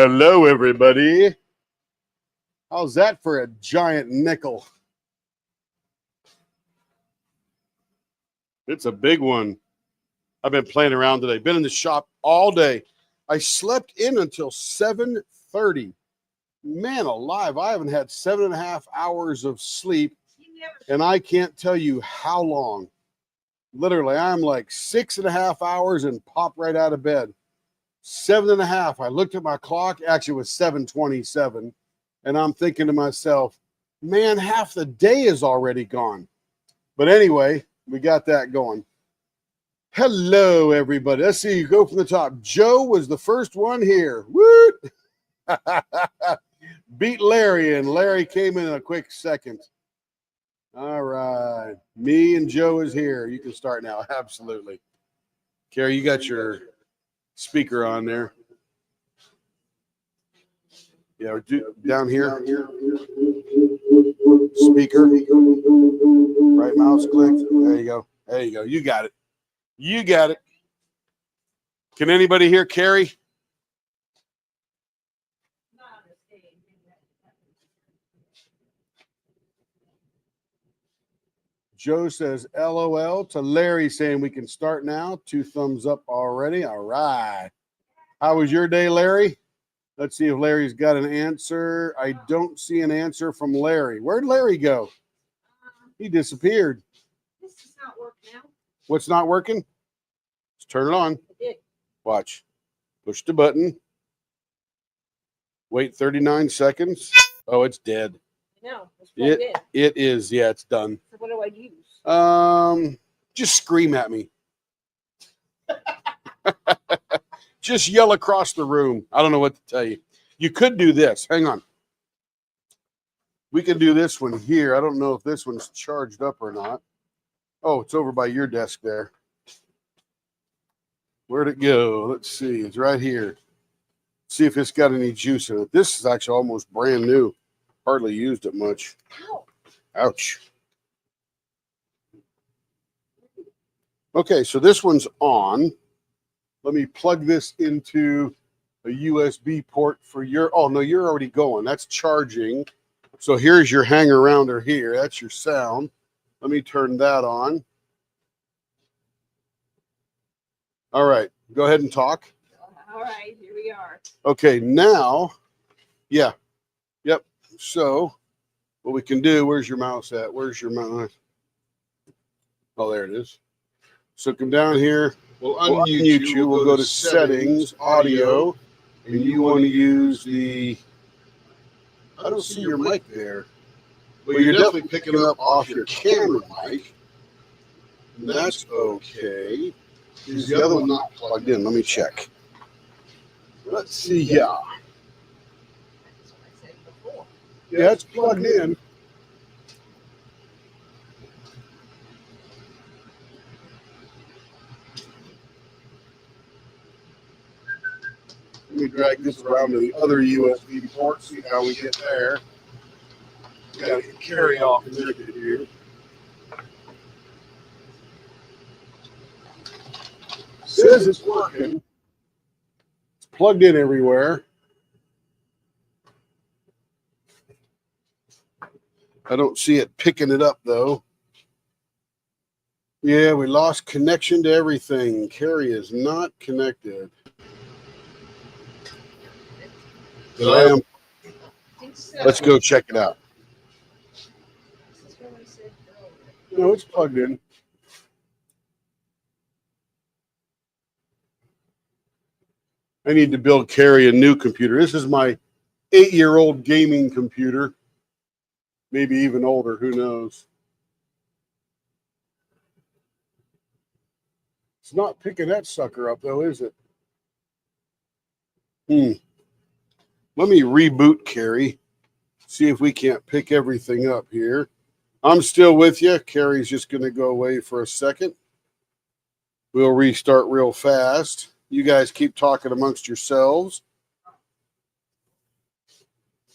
Hello, everybody. How's that for a giant nickel? It's a big one. I've been playing around today. Been in the shop all day. I slept in until 7:30. Man alive, I haven't had 7.5 hours of sleep, and I can't tell you how long. Literally, I'm like 6.5 hours and pop right out of bed. 7.5. I looked at my clock. Actually, it was 7:27, and I'm thinking to myself, man, half the day is already gone. But anyway, we got that going. Hello, everybody. Let's see. You go from the top. Joe was the first one here. Woo! Beat Larry, and Larry came in a quick second. All right. Me and Joe is here. You can start now. Absolutely. Carrie, you got your speaker on there. Yeah, down here. Speaker. Right mouse click. There you go. There you go. You got it. You got it. Can anybody hear Carrie? Joe says LOL to Larry, saying we can start now. 2 thumbs up already. All right. How was your day, Larry? Let's see if Larry's got an answer. I don't see an answer from Larry. Where'd Larry go? He disappeared. This is not working now. What's not working? Let's turn it on. Watch. Push the button. Wait 39 seconds. Oh, it's dead. No, it's plugged in. It is. Yeah, it's done. So what do I use? Just scream at me. Just yell across the room. I don't know what to tell you. You could do this. Hang on. We can do this one here. I don't know if this one's charged up or not. Oh, it's over by your desk there. Where'd it go? Let's see. It's right here. See if it's got any juice in it. This is actually almost brand new. Hardly used it much. Ow. Ouch. Okay, so this one's on. Let me plug this into a USB port for your, oh no, you're already going. That's charging. So here's your hanger rounder here. That's your sound. Let me turn that on. All right, go ahead and talk. All right, here we are. Okay, now, yeah, yep. So what we can do, where's your mouse at? Where's your mouse? Oh, there it is. So come down here. We'll unmute you. We'll go to settings, audio, and you want to use the, I don't see your mic there. But you're definitely picking it up off your camera mic. And that's okay. Is the other one not plugged in? Let me check. Let's see. Yeah. That's what I said before. Yeah, it's plugged in. Let me drag this around to the other USB port, see how we get there. We got to carry off connected here. Says it's working. It's plugged in everywhere. I don't see it picking it up though. Yeah, we lost connection to everything. Carrie is not connected. But I am. Let's go check it out. This is what I said earlier. No, it's plugged in. I need to build Carrie a new computer. This is my 8-year-old gaming computer. Maybe even older, who knows? It's not picking that sucker up though, is it? Let me reboot Carrie. See if we can't pick everything up here. I'm still with you. Carrie's just going to go away for a second. We'll restart real fast. You guys keep talking amongst yourselves.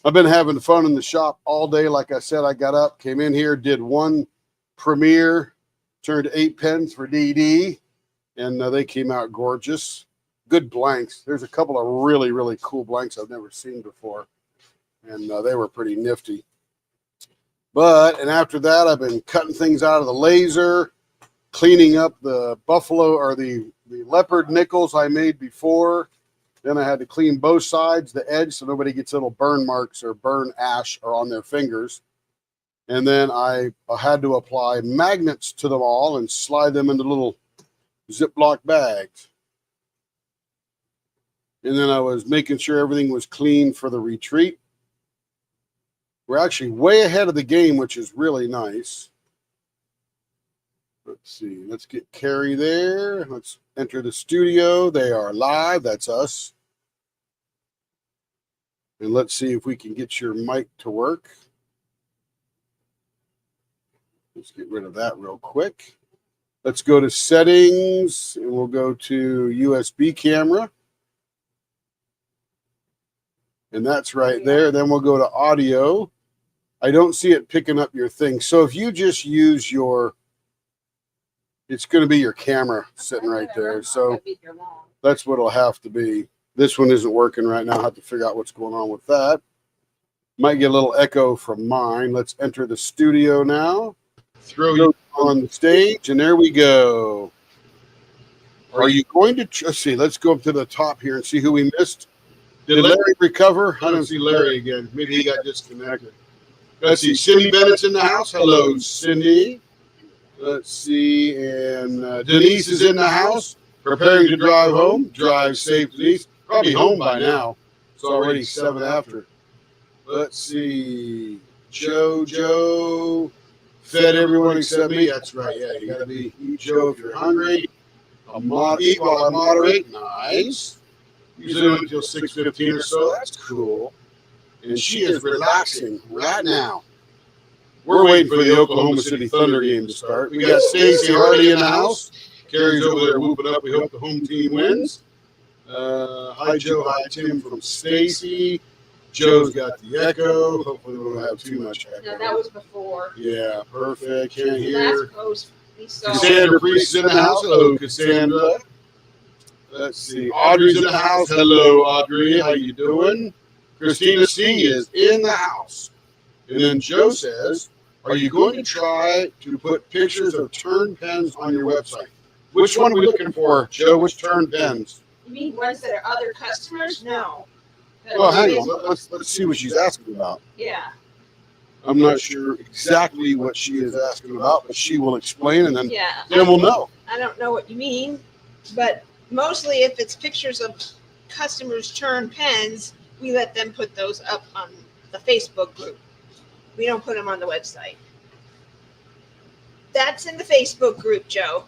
I've been having fun in the shop all day. Like I said, I got up, came in here, did one premiere, turned 8 pens for DD, and they came out gorgeous. good blanks. There's a couple of really, really cool blanks I've never seen before, and they were pretty nifty. And after that, I've been cutting things out of the laser, cleaning up the buffalo or the leopard nickels I made before. Then I had to clean both sides, the edge, so nobody gets little burn marks or burn ash or on their fingers. And then I had to apply magnets to them all and slide them into little Ziploc bags. And then I was making sure everything was clean for the retreat. We're actually way ahead of the game, which is really nice. Let's see. Let's get Carrie there. Let's enter the studio. They are live. That's us. And let's see if we can get your mic to work. Let's get rid of that real quick. Let's go to settings, and we'll go to USB camera. And that's right there. Then we'll go to audio. I don't see it picking up your thing. So if you just use it's going to be your camera sitting right there. So that's what it'll have to be. This one isn't working right now. I have to figure out what's going on with that. Might get a little echo from mine. Let's enter the studio now. Throw you on the stage, and there we go. Are you going to, let's see, let's go up to the top here and see who we missed. Did Larry recover? I don't see Larry again. Maybe he got disconnected. Let's see, Cindy Bennett's in the house. Hello, Cindy. Let's see, and Denise is in the house, preparing to drive home. Drive safe, Denise. Probably home by now. It's already 7 after. Let's see, Joe fed everyone except me. That's right, yeah, you gotta eat, Joe, if you're hungry. Eat while I moderate. Nice. Usually until 6:15 or so. That's cool. And she is relaxing right now. We're waiting for the Oklahoma City Thunder game to start. We got Stacy Hardy in the house. Carrie's over there whooping up. We hope the home team wins. Hi, Joe. Hi, Tim from Stacy. Joe's got the echo. Hopefully we won't have too much echo. No, that was before. Yeah, perfect. Can't hear. Cassandra Cassandra Priest is in the house. Hello, Cassandra. Let's see. Audrey's in the house. Hello, Audrey. How you doing? Christina C. is in the house. And then Joe says, are you going to try to put pictures of turn pens on your website? Which one are we looking for, Joe? Which turn pens? You mean ones that are other customers? No. Well, hang on. Let's see what she's asking about. Yeah. I'm not sure exactly what she is asking about, but she will explain, and then we'll know. I don't know what you mean, but mostly if it's pictures of customers' turn pens, we let them put those up on the Facebook group. We don't put them on the website. That's in the Facebook group, Joe,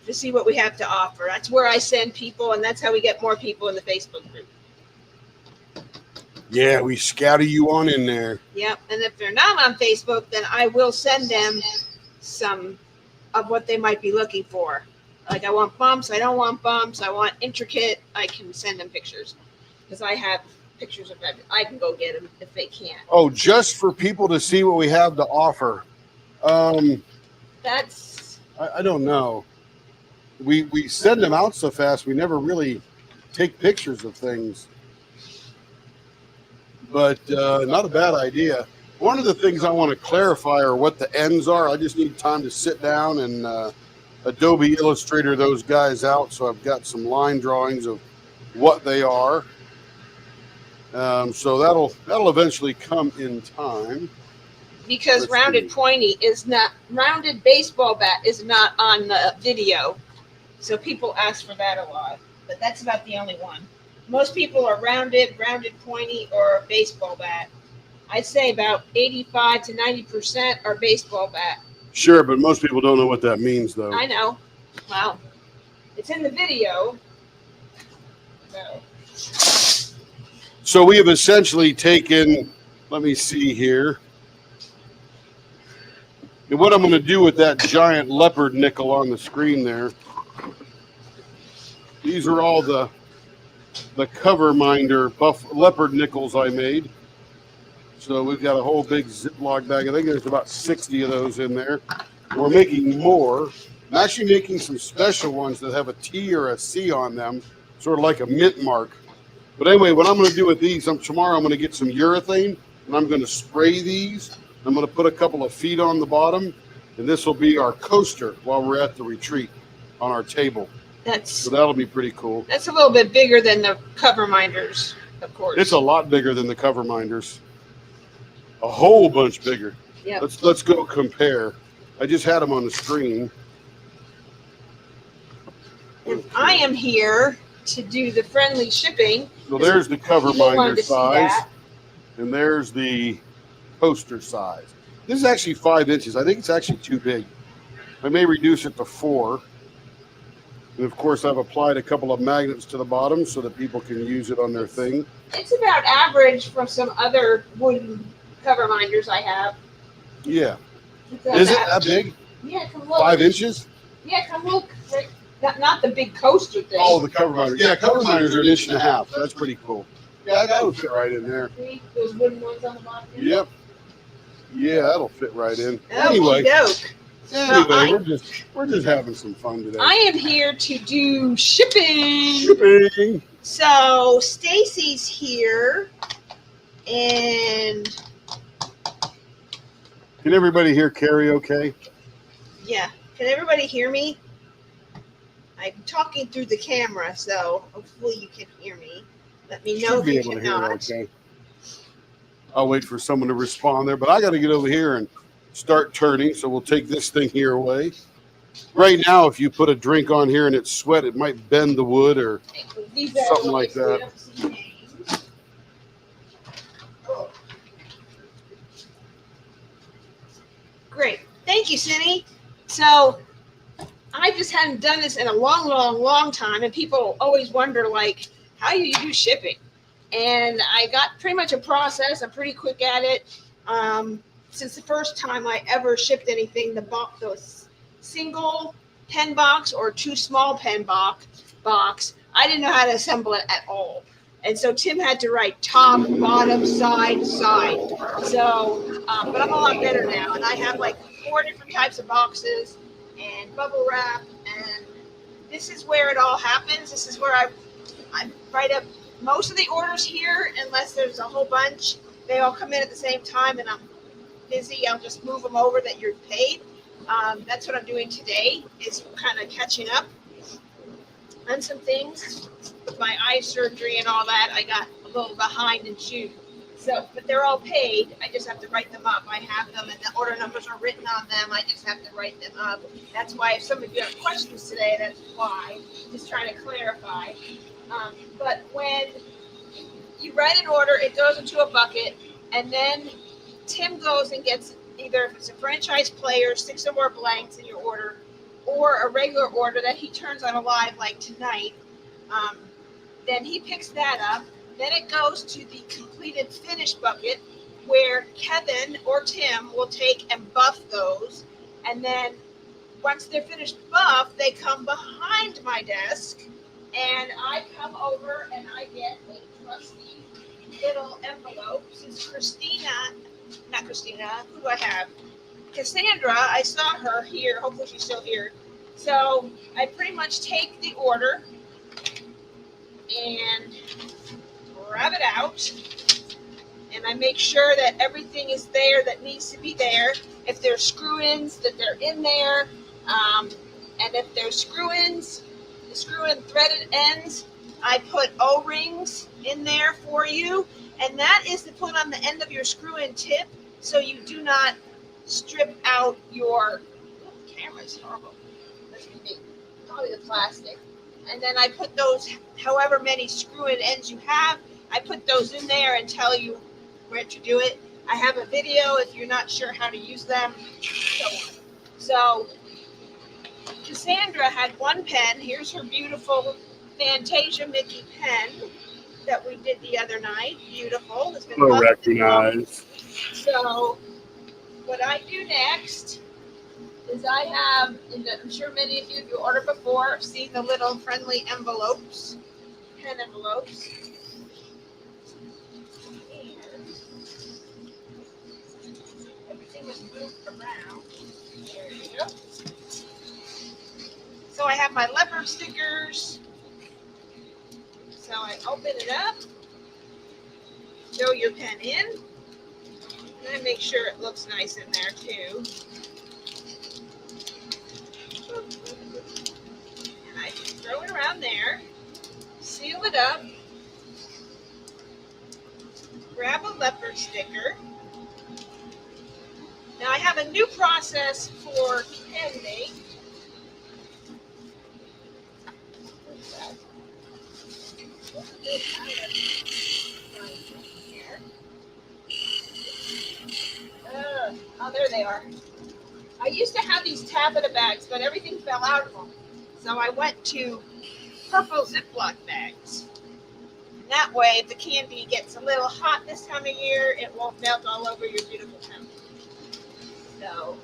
to see what we have to offer. That's where I send people, and that's how we get more people in the Facebook group. Yeah, we scatter you on in there. Yep, and if they're not on Facebook, then I will send them some of what they might be looking for. Like I want bumps, I don't want bumps, I want intricate, I can send them pictures. Because I have pictures of that. I can go get them if they can't. Oh, just for people to see what we have to offer. That's... I don't know. We send them out so fast, we never really take pictures of things. But not a bad idea. One of the things I want to clarify are what the ends are. I just need time to sit down and Adobe Illustrator those guys out, so I've got some line drawings of what they are. So that'll eventually come in time. Because rounded baseball bat is not on the video. So people ask for that a lot. But that's about the only one. Most people are rounded pointy, or baseball bat. I'd say about 85 to 90% are baseball bat. Sure, but most people don't know what that means, though. I know. Well, it's in the video. So we have essentially taken, let me see here. And what I'm going to do with that giant leopard nickel on the screen there, these are all the cover minder leopard nickels I made. So we've got a whole big Ziploc bag. I think there's about 60 of those in there. We're making more. I'm actually making some special ones that have a T or a C on them, sort of like a mint mark. But anyway, what I'm going to do with these, tomorrow I'm going to get some urethane, and I'm going to spray these. I'm going to put a couple of feet on the bottom, and this will be our coaster while we're at the retreat on our table. So that'll be pretty cool. That's a little bit bigger than the cover minders, of course. It's a lot bigger than the cover minders. A whole bunch bigger. Yep. Let's go compare. I just had them on the screen. And I am here to do the friendly shipping. So there's the cover minder size, and there's the poster size. This is actually 5 inches. I think it's actually too big. I may reduce it to 4. And of course, I've applied a couple of magnets to the bottom so that people can use it on their thing. It's about average from some other wooden cover minders I have. Yeah. Is it that big? Yeah, come look. 5 inches? Yeah, come look. Not the big coaster thing. Oh, the cover minder. Yeah, cover minders are 1.5 inches. So that's pretty cool. Yeah, that would fit right in there. See those wooden ones on the bottom? Yep. Yeah, that'll fit right in. Anyway, we're just having some fun today. I am here to do shipping. Shipping. So Stacy's here, and can everybody hear Carrie okay? Yeah. Can everybody hear me? I'm talking through the camera, so hopefully you can hear me. Let me know if you cannot. Okay. I'll wait for someone to respond there, but I got to get over here and start turning, so we'll take this thing here away. Right now, if you put a drink on here and it's sweat, it might bend the wood or something like that. Great. Thank you, Cindy. So I just hadn't done this in a long time, and people always wonder, like, how do you do shipping? And I got pretty much a process. I'm pretty quick at it. Since the first time I ever shipped anything, the single pen box or 2 small pen box, I didn't know how to assemble it at all. And so Tim had to write top, bottom, side. So, but I'm a lot better now. And I have like 4 different types of boxes and bubble wrap. And this is where it all happens. This is where I write up most of the orders here, unless there's a whole bunch. They all come in at the same time and I'm busy. I'll just move them over that you're paid. That's what I'm doing today, is kind of catching up on some things. With my eye surgery and all that, I got a little behind in June. So, but they're all paid. I just have to write them up. I have them and the order numbers are written on them. I just have to write them up. That's why if some of you have questions today, that's why. Just trying to clarify. But when you write an order, it goes into a bucket, and then Tim goes and gets either, if it's a franchise player, 6 or more blanks in your order, or a regular order that he turns on a live like tonight. Then he picks that up. Then it goes to the completed finished bucket, where Kevin or Tim will take and buff those. And then once they're finished buff, they come behind my desk, and I come over and I get a trusty little envelope. Since who do I have? Cassandra, I saw her here. Hopefully she's still here. So I pretty much take the order and grab it out, and I make sure that everything is there that needs to be there. If there's screw-ins, that they're in there, and if there's screw-ins, the screw-in threaded ends, I put O-rings in there for you, and that is to put on the end of your screw-in tip so you do not strip out your camera's horrible. This could be probably the plastic. And then I put those, however many screw-in ends you have, I put those in there and tell you where to do it. I have a video if you're not sure how to use them. So Cassandra had one pen. Here's her beautiful Fantasia Mickey pen that we did the other night. Beautiful. It's been recognized. So what I do next is I have, I'm sure many of you, if you ordered before, have seen the little friendly envelopes, pen envelopes. And everything was moved around. There you go. So I have my leopard stickers. So I open it up, throw your pen in, and make sure it looks nice in there too. And I throw it around there, seal it up, grab a leopard sticker. Now I have a new process for pending. Oh, there they are. I used to have these tableta bags, but everything fell out of them. So I went to purple Ziploc bags. And that way, if the candy gets a little hot this time of year, it won't melt all over your beautiful pen. So,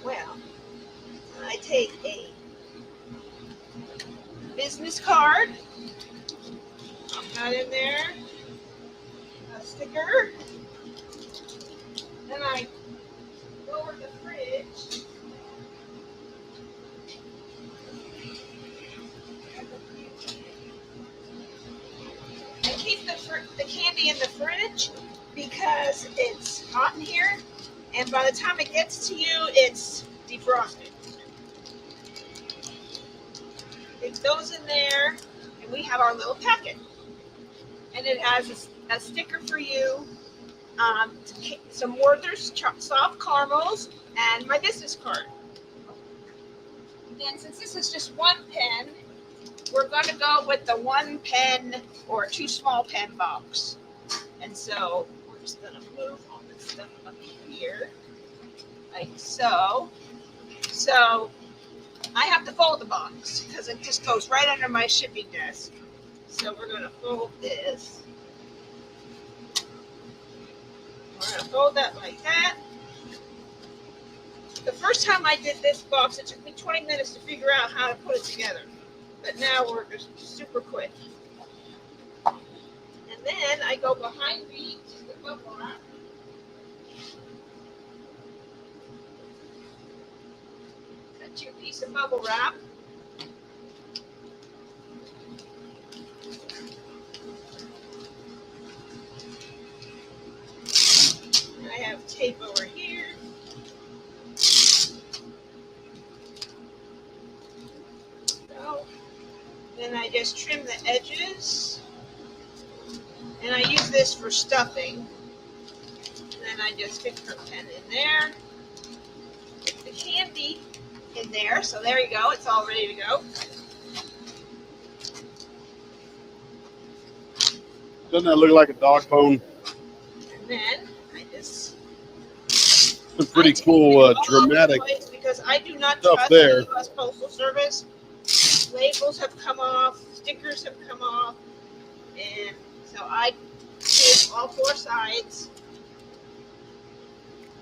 well, I take a business card, I'll put in there, a sticker, then I lower the fridge. I keep the candy in the fridge because it's hot in here, and by the time it gets to you, it's defrosted. It goes in there, and we have our little packet. And it has a sticker for you, some Werther's soft caramels, and my business card. And since this is just one pen, we're going to go with the 1 pen or 2 small pen box. And so we're just going to move all this stuff up here, like so. So I have to fold the box because it just goes right under my shipping desk. So we're going to fold this. We're going to fold that like that. The first time I did this box, it took me 20 minutes to figure out how to put it together. But now we're just super quick. And then I go behind the bubble wrap. Cut you a piece of bubble wrap. I have tape over here. So, then I just trim the edges. And I use this for stuffing. And then I just stick her pen in there. Put the candy in there. So there you go. It's all ready to go. Doesn't that look like a dog bone? And then I just... Some pretty cool, dramatic because I do not stuff trust there. the U.S. Postal Service. Labels have come off, stickers have come off, and so I take all 4 sides,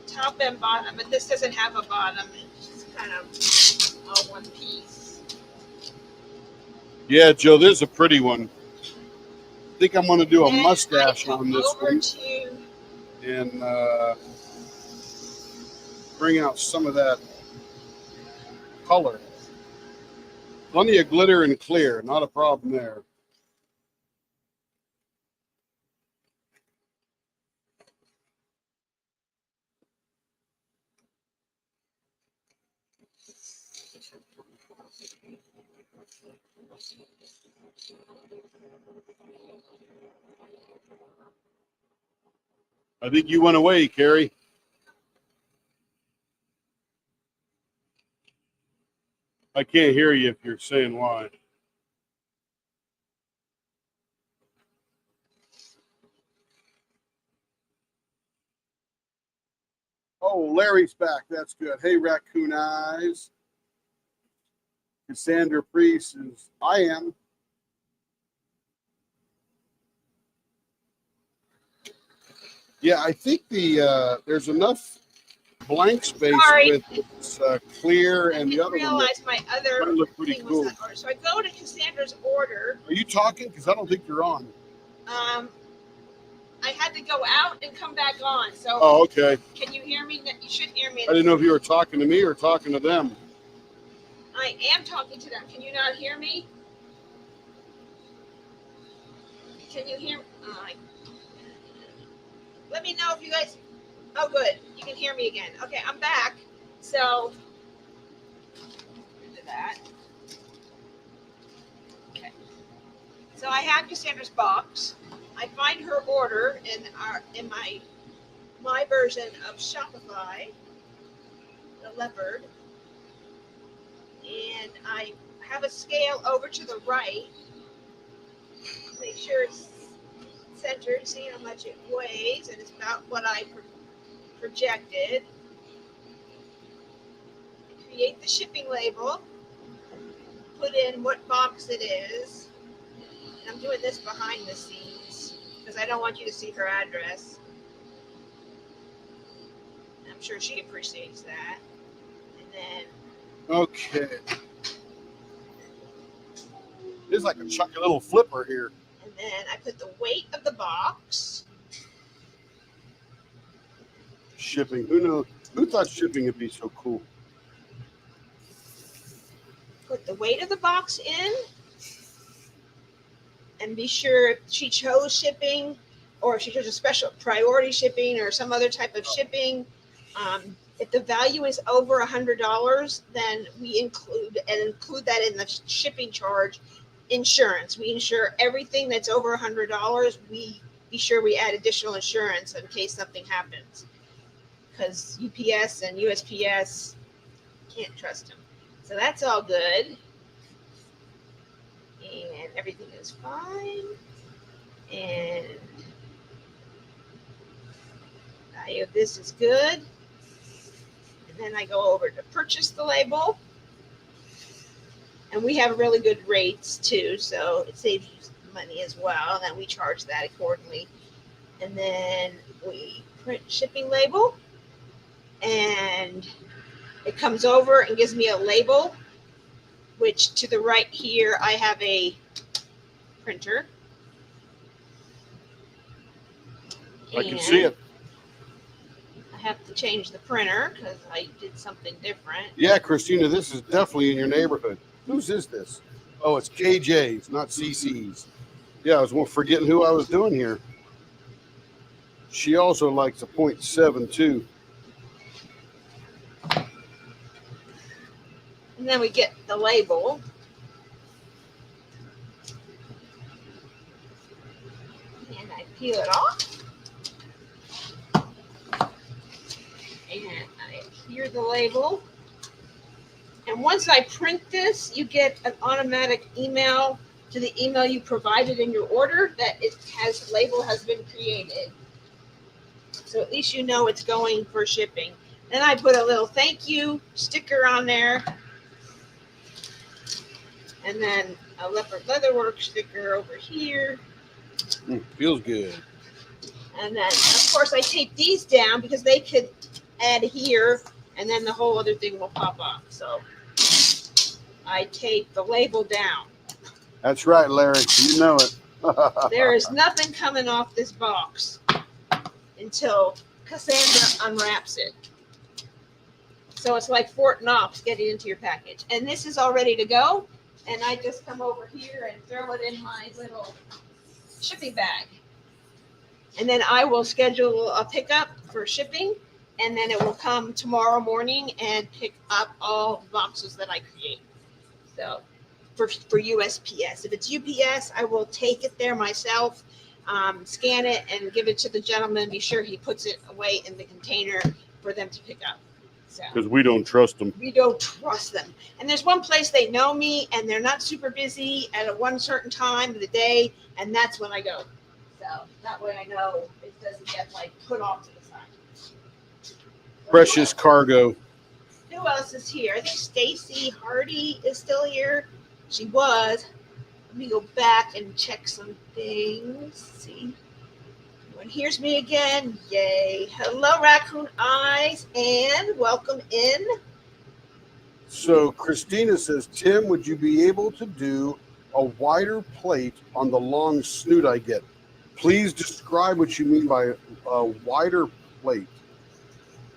top and bottom, but this doesn't have a bottom. It's just kind of all one piece. Yeah, Joe, this is a pretty one. I think I'm going to do a Then mustache I on this over one to and bring out some of that color. Plenty of glitter and clear, not a problem there. I think you went away, Carrie. I can't hear you if you're saying why. Oh, Larry's back. That's good. Hey, Raccoon Eyes. Cassandra Priest is, I am. Yeah, I think there's enough blank space with this, clear and the other one. I realized my other look pretty thing cool. was that order. So I go to Cassandra's order. Are you talking? Because I don't think you're on. I had to go out and come back on. So Oh, okay. Can you hear me? You should hear me. I didn't know if you were talking to me or talking to them. I am talking to them. Can you not hear me? Can you hear? Let me know if you guys. Oh, good. You can hear me again. Okay, I'm back. So, into that. Okay. So I have Cassandra's box. I find her order in my version of Shopify, the Leopard, and I have a scale over to the right. Make sure it's centered, see how much it weighs, and it's about what I projected. Create the shipping label, put in what box it is, and I'm doing this behind the scenes because I don't want you to see her address. I'm sure she appreciates that. And then Okay. It's like a chunky little flipper here. and then I put the weight of the box. Shipping. Who knows? Who thought shipping would be so cool? Put the weight of the box in, and be sure if she chose shipping, or if she chose a special priority shipping or some other type of shipping. If the value is over $100, then we include that in the shipping charge. Insurance. We insure everything that's over $100. We be sure we add additional insurance in case something happens, because UPS and USPS can't trust them. So that's all good, and everything is fine. And value of this is good. And then I go over to purchase the label. And we have really good rates too, so it saves you money as well, and we charge that accordingly. And then we print shipping label, and it comes over and gives me a label, which to the right here, I have a printer. I can see it. I have to change the printer because I did something different. Yeah, Christina, this is definitely in your neighborhood. Whose is this? Oh, it's KJ's, not CC's. Yeah, I was forgetting who I was doing here. She also likes a .72. And then we get the label. And I peel it off. And I adhere the label. And once I print this, you get an automatic email to the email you provided in your order that label has been created. So at least you know it's going for shipping. Then I put a little thank you sticker on there. And then a Leopard Leatherwork sticker over here. Feels good. And then, of course, I tape these down because they could adhere, and then the whole other thing will pop off. So I tape the label down. That's right, Larry. You know it. There is nothing coming off this box until Cassandra unwraps it. So it's like Fort Knox getting into your package. And this is all ready to go. And I just come over here and throw it in my little shipping bag. And then I will schedule a pickup for shipping. And then it will come tomorrow morning and pick up all the boxes that I create. So for USPS. If it's UPS, I will take it there myself, scan it, and give it to the gentleman. Be sure he puts it away in the container for them to pick up. Because we don't trust them. We don't trust them. And there's one place they know me, and they're not super busy at a one certain time of the day, and that's when I go. So that way I know it doesn't get put off to the side. Precious cargo. Who else is here? I think Stacy Hardy is still here. She was. Let me go back and check some things. See. And here's me again. Yay. Hello, Raccoon Eyes, and welcome in. So Christina says, Tim, would you be able to do a wider plate on the long snoot I get? Please describe what you mean by a wider plate.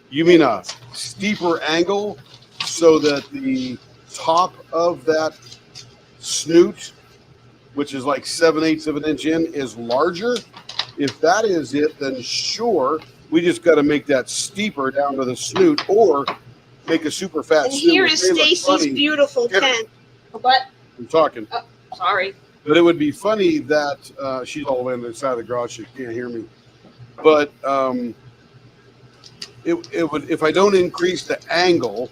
You mean a steeper angle so that the top of that snoot, which is like 7/8 of an inch in, is larger. If that is it, then sure, we just got to make that steeper down to the snoot, or make a super fat And snoot. here which is may look Stacy's funny. beautiful Here. pen. What? I'm talking. Oh, sorry. But it would be funny that she's all the way on the side of the garage. She can't hear me. But it would, if I don't increase the angle,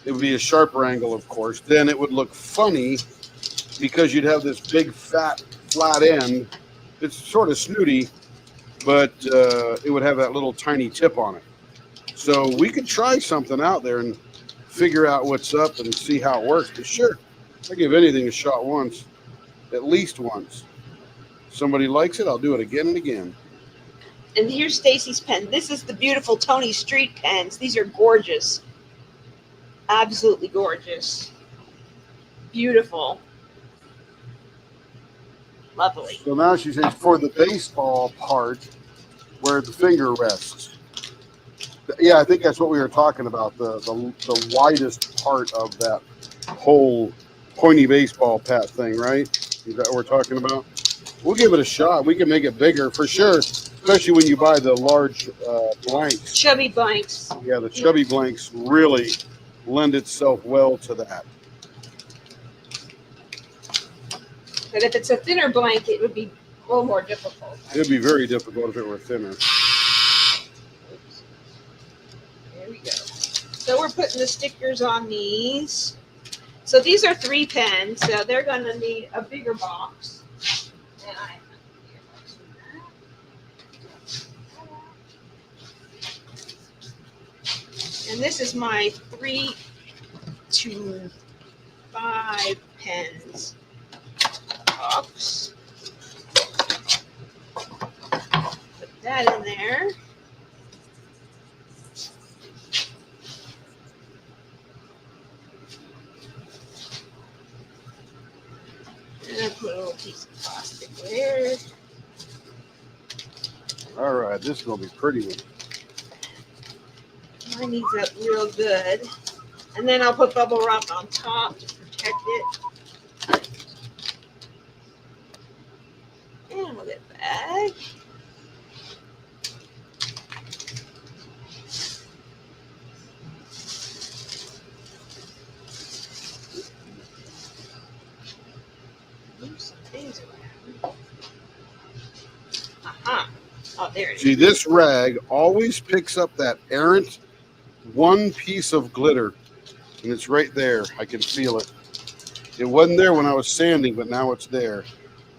it would be a sharper angle, of course. Then it would look funny because you'd have this big, fat, flat end. It's sort of snooty, but it would have that little tiny tip on it. So we could try something out there and figure out what's up and see how it works. But sure, I give anything a shot once, at least once. Somebody likes it, I'll do it again and again. And here's Stacy's pen. This is the beautiful Tony Street pens. These are gorgeous. Absolutely gorgeous. Beautiful. Lovely. So now she says for the baseball part where the finger rests. Yeah, I think that's what we were talking about, the widest part of that whole pointy baseball pat thing, right? Is that what we're talking about? We'll give it a shot. We can make it bigger for sure, especially when you buy the large blanks. Chubby blanks. Yeah, the chubby blanks really lend itself well to that. But if it's a thinner blank, it would be a little more difficult. It would be very difficult if it were thinner. There we go. So we're putting the stickers on these. So these are 3 pens, so they're going to need a bigger box. And I have a bigger box for that. And this is my 3 to 5 pens box. Put that in there. And I put a little piece of plastic there. All right, this is going to be pretty one. Mine needs up real good. And then I'll put bubble wrap on top to protect it. And we'll get back. Move some things around. Aha. Oh, there it is. See, this rag always picks up that errant one piece of glitter, and it's right there. I can feel it. It wasn't there when I was sanding, but now it's there.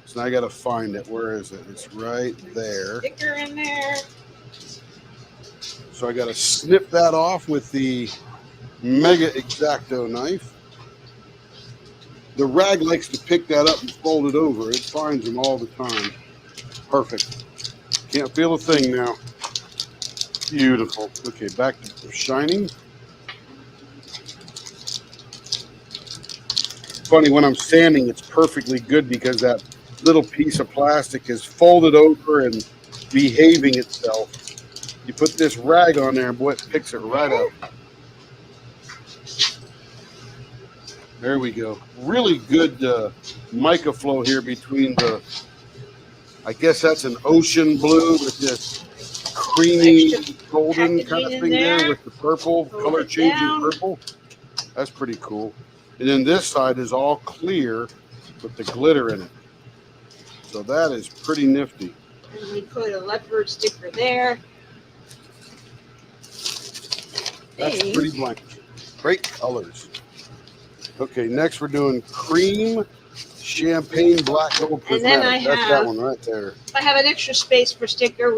So now I got to find it. Where is it? It's right there. Sticker in there. So I got to snip that off with the Mega X-Acto knife. The rag likes to pick that up and fold it over. It finds them all the time. Perfect. Can't feel a thing now. Beautiful. Okay, back to shining. Funny, when I'm sanding, it's perfectly good because that little piece of plastic is folded over and behaving itself. You put this rag on there and boy, it picks it right up. There we go. Really good mica flow here between the, I guess that's an ocean blue with this creamy golden kind of thing there with the purple, color changing purple. That's pretty cool. And then this side is all clear with the glitter in it. So that is pretty nifty. And we put a leopard sticker there. That's pretty blank. Great colors. Okay, next we're doing cream champagne black gold prismatic. And then I That's that have- one right there. I have an extra space for sticker.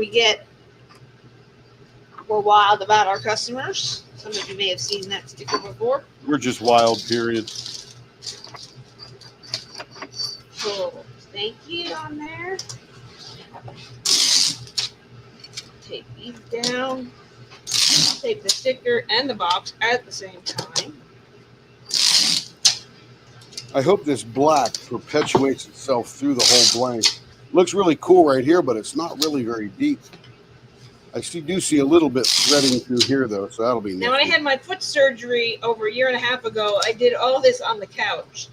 We're wild about our customers. Some of you may have seen that sticker before. We're just wild, period. Cool. Thank you on there. Take these down. Take the sticker and the box at the same time. I hope this black perpetuates itself through the whole blank. Looks really cool right here, but it's not really very deep. I do see a little bit threading through here, though, so that'll be Now, when I nifty. had my foot surgery over a year and a half ago, I did all this on the couch.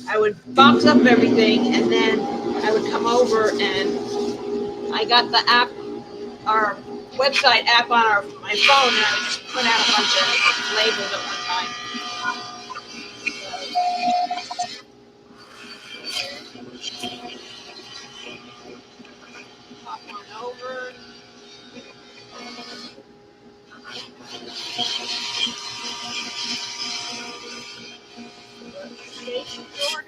I would box up everything, and then I would come over, and I got the app, our website app on my phone, and I would just put out a bunch of labels at one time. Pop one over. Station order.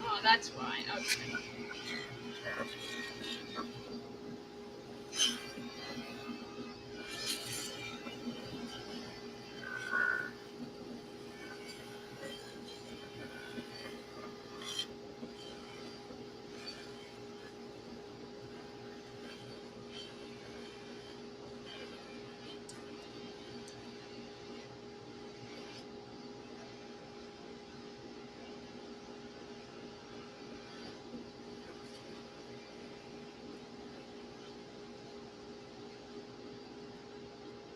Oh, that's why. Okay.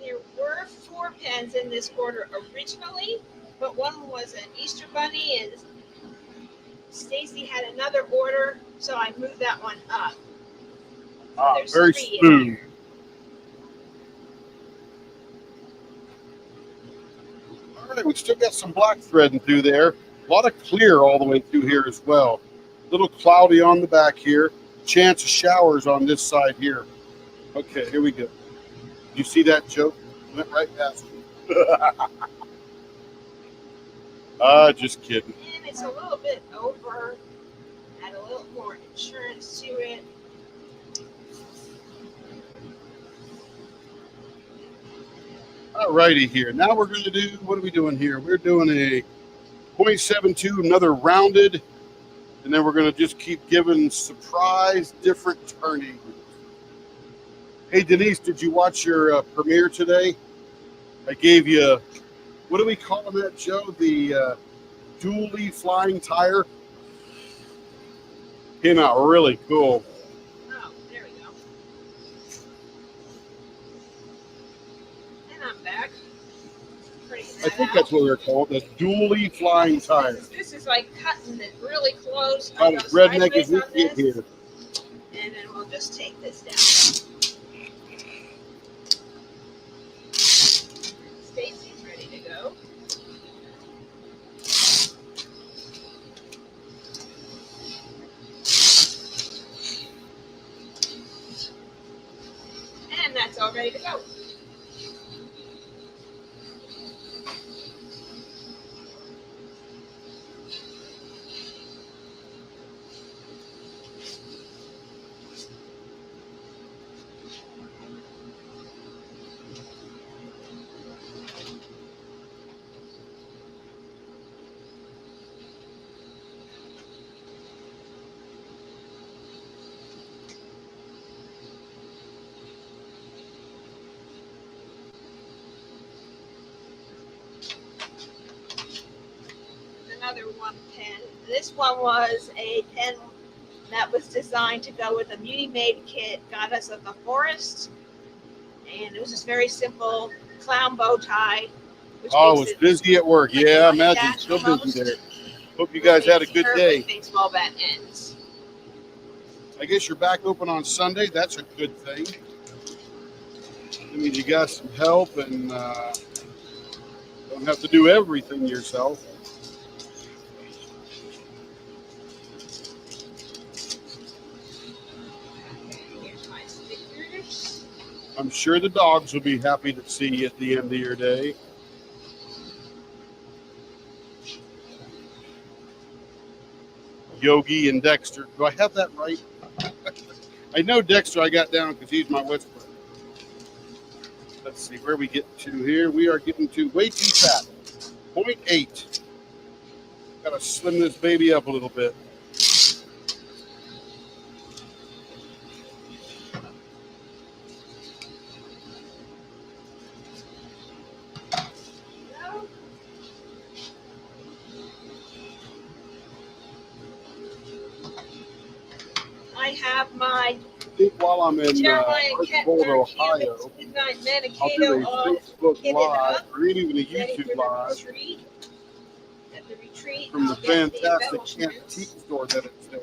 There were 4 pens in this order originally, but one was an Easter Bunny, and Stacy had another order, so I moved that one up. There's Very 3 in smooth. here. All right, we still got some black threading through there. A lot of clear all the way through here as well. A little cloudy on the back here. Chance of showers on this side here. Okay, here we go. You see that joke? Went right past me. Just kidding. And it's a little bit over. Add a little more insurance to it. All righty here. Now we're going to do, what are we doing here? We're doing a 0.72, another rounded, and then we're going to just keep giving surprise different turning. Hey, Denise, did you watch your premiere today? I gave you, what do we call that, Joe? The dually flying tire? Came out really cool. Oh, there we go. And I'm back. I think that's what they're called, the dually flying tire. This is like cutting it really close. About as redneck as we can get here. And then we'll just take this down. Stacy's ready to go. And that's all ready to go. Another one pen. This one was a pen that was designed to go with a Beauty Made kit, Goddess of the Forest. And it was just very simple clown bow tie. Oh, it was busy at work. Yeah, I imagine it's still busy there. Hope you guys had a good day. Baseball bat ends. I guess you're back open on Sunday. That's a good thing. I mean, you got some help and don't have to do everything yourself. Here's my stickers. I'm sure the dogs will be happy to see you at the end of your day. Yogi and Dexter. Do I have that right? I know Dexter I got down because he's my whisperer. Let's see where we get to here. We are getting to way too fat. 0.8. Got to slim this baby up a little bit. I have my I think while I'm in Jeremiah Archbold, Kettner Ohio, Midnight I'll do a Medicato on Facebook Hit It Live Up, or even a ready YouTube for the Live retreat. At the retreat, from the I'll get fantastic embellishments. antique store that it's there.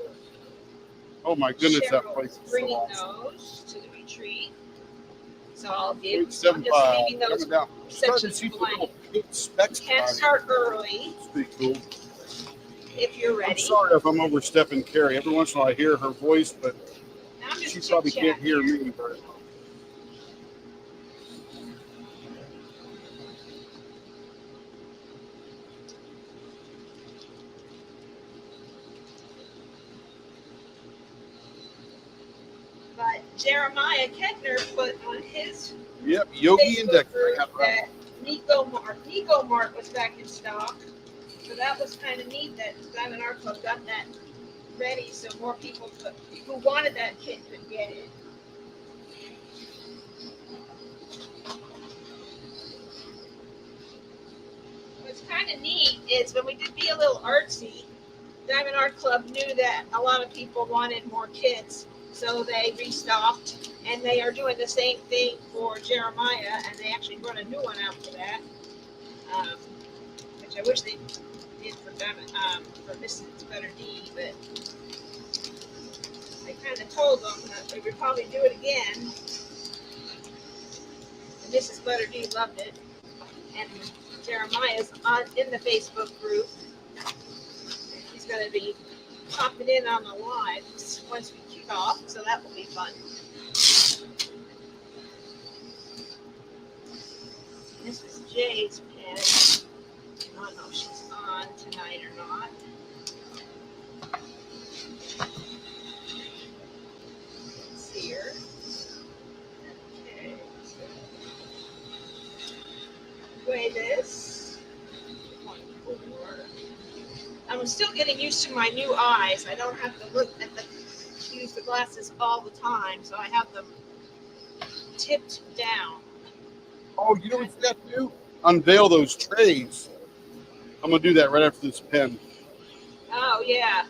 Oh my goodness, that place Cheryl's is so bringing awesome. those to the retreat. So I'll give, I'm just 0.75 leaving those coming down. Starting to sections see some blank. little pink specks. Can start early It's pretty cool. if you're ready. I'm sorry if I'm overstepping Carrie. Every once in a while I hear her voice, but Now I'm just she probably can't chit-chatting hear here. me very well. But Jeremiah Kettner put on his Yep, Yogi and Facebook Dexter. group I got right. that Nico Mart was back in stock. So that was kind of neat that Diamond Art Club got that ready so more people who wanted that kit could get it. What's kind of neat is when we did Be a Little Artsy, Diamond Art Club knew that a lot of people wanted more kits, so they restocked, and they are doing the same thing for Jeremiah, and they actually brought a new one out for that, which I wish they did for for Mrs. Better D, but I kind of told them that they would probably do it again, and Mrs. Better D loved it, and Jeremiah's in the Facebook group. He's going to be popping in on the lives once we kick off, so that will be fun. This is Jay's pet. I don't know if she's on tonight or not. Let's see her. Okay. Weigh this. 0.4. I'm still getting used to my new eyes. I don't have to use the glasses all the time, so I have them tipped down. Oh, you know what you got to do? Unveil those trays. I'm going to do that right after this pen. Oh, yeah.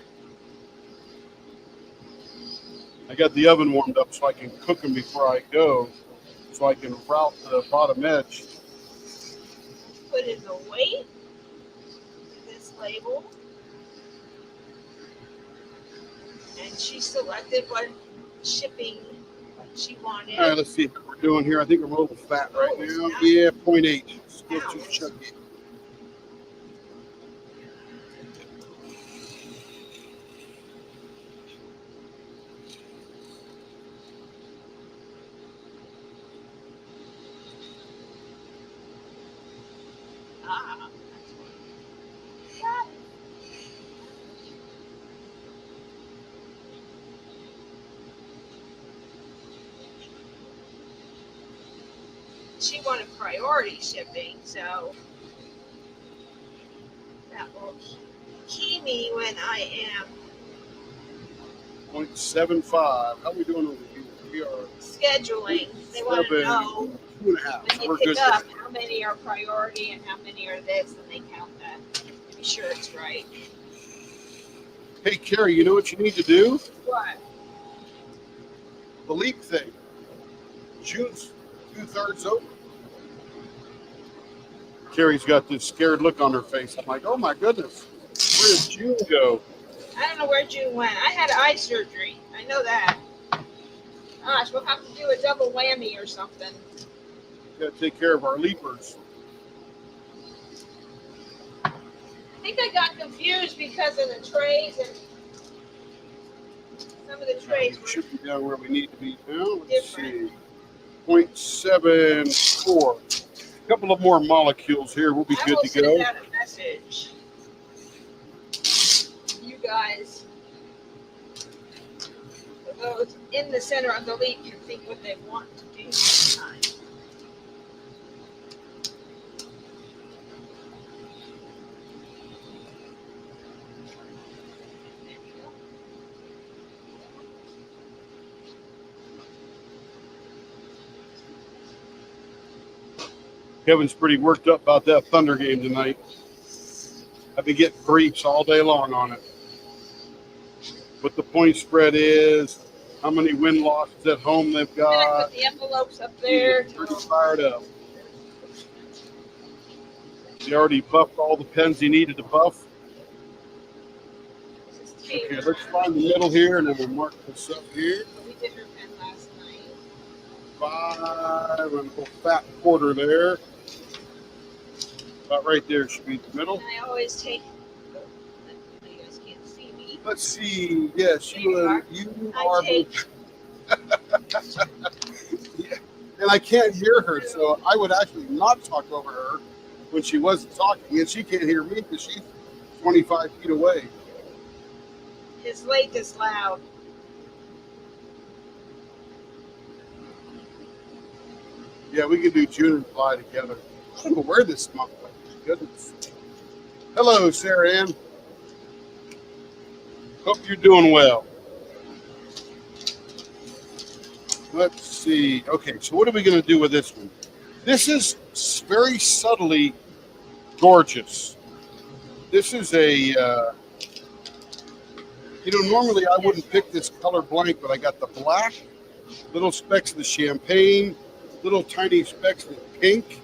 I got the oven warmed up so I can cook them before I go, so I can route the bottom edge. Put in the weight, this label, and she selected what shipping she wanted. All right, let's see what we're doing here. I think we're a little fat right now. Yeah, 0.8. Still too chunky. Ah. She wanted priority shipping, so that will key me when I am 0.75. How are we doing over here? We are scheduling. They want to know 2.5. when you We're pick good. up how many are priority and how many are this, and they count that to be sure it's right. Hey, Carrie, you know what you need to do? What? The leap thing. June's 2/3 over. Carrie's got this scared look on her face. I'm like, oh my goodness, where did June go? I don't know where June went. I had eye surgery. I know that. Gosh, we'll have to do a double whammy or something. Got to take care of our leapers. I think I got confused because of the trays and some of the trays We were should be down where we need to be now. Let's different. see. 0.74. A couple of more molecules here. We'll be I good will to send go. out a message. You guys, those in the center of the leaf, can think what they want to do next time. There you go. Kevin's pretty worked up about that Thunder game tonight. I've been getting briefs all day long on it. What the point spread is, how many win losses at home they've I'm gonna got. put the envelopes up He's there. pretty fired up. He already buffed all the pens he needed to buff. This is Okay, Taylor. let's find the middle here, and then we'll mark this up here. We did her pen last night. 5 and a fat quarter there. About right there should be the middle. And I always take. Oh, you guys can't see me. Let's see. Yes, you are. I take. Yeah. And I can't hear her, so I would actually not talk over her when she wasn't talking, and she can't hear me because she's 25 feet away. His late is loud. Yeah, we can do June and July together. I don't know where this month went. Goodness. Hello, Sarah Ann. Hope you're doing well. Let's see. Okay, so what are we going to do with this one? This is very subtly gorgeous. This is a, normally I wouldn't pick this color blank, but I got the black, little specks of the champagne, little tiny specks of the pink,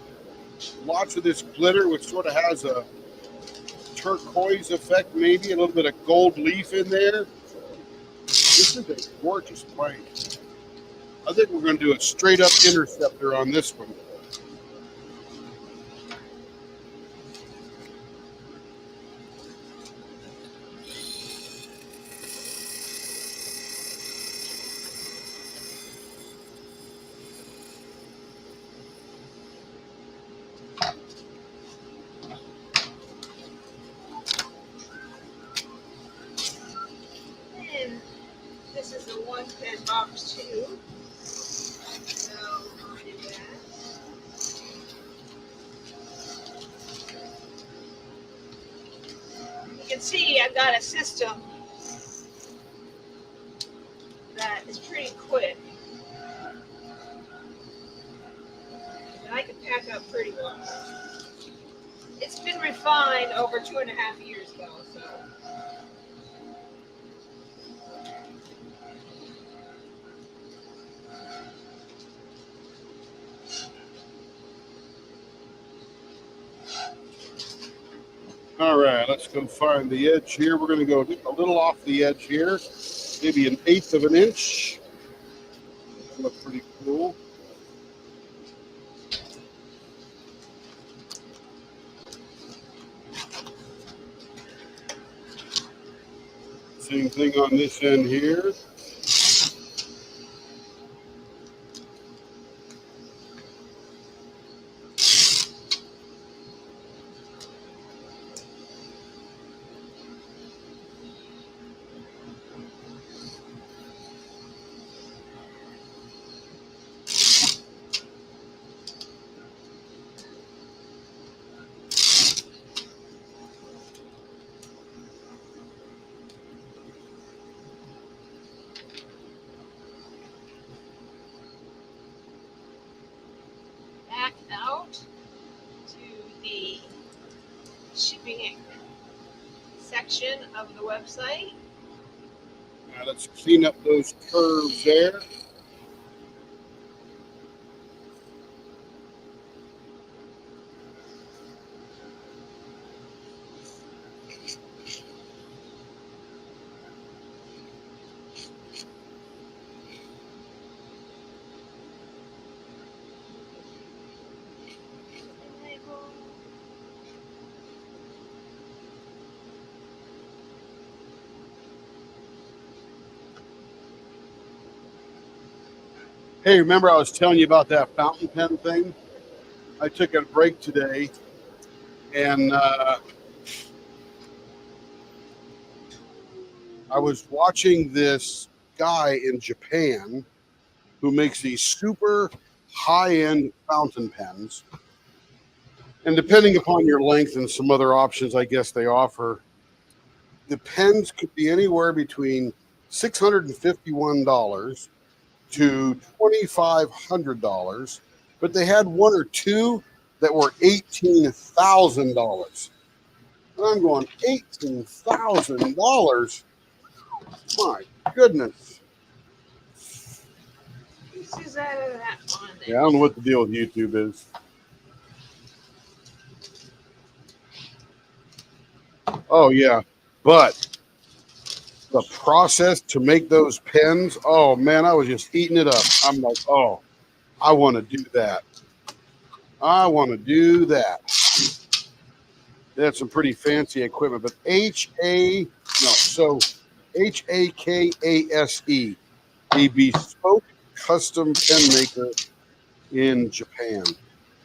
lots of this glitter, which sort of has a turquoise effect, maybe a little bit of gold leaf in there. This is a gorgeous blank. I think we're going to do a straight up interceptor on this one. And this is a 110 box too. So I'll do that. You can see I've got a system that is pretty quick. And I can pack up pretty well. It's been refined over 2.5 years ago, so. All right, let's go find the edge here. We're going to go a little off the edge here, maybe 1/8 of an inch. That looks pretty cool. Same thing on this end here. Back out to the shipping section of the website. Now let's clean up those curves there. Hey, remember I was telling you about that fountain pen thing? I took a break today, and I was watching this guy in Japan who makes these super high-end fountain pens. And depending upon your length and some other options, I guess they offer, the pens could be anywhere between $651 to $2,500, but they had one or two that were $18,000. And I'm going, $18,000? My goodness. This is out of that one. Yeah, I don't know what the deal with YouTube is. Oh, yeah. But the process to make those pens, oh, man, I was just eating it up. I'm like, oh, I want to do that. I want to do that. They had some pretty fancy equipment, but Hakase, a bespoke custom pen maker in Japan.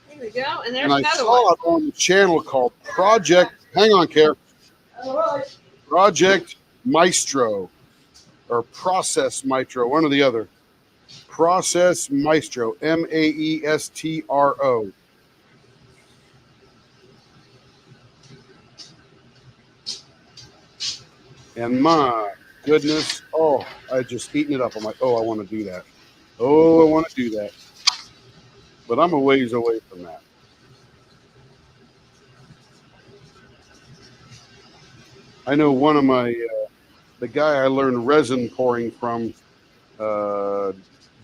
Here we go. And there's And I another saw one. it on the channel called Project, hang on, Care, Project Maestro or Process Maestro, one or the other. Process Maestro, Maestro. And my goodness, oh, I just eaten it up. I'm like, oh, I want to do that. Oh, I want to do that. But I'm a ways away from that. I know one of my, the guy I learned resin pouring from,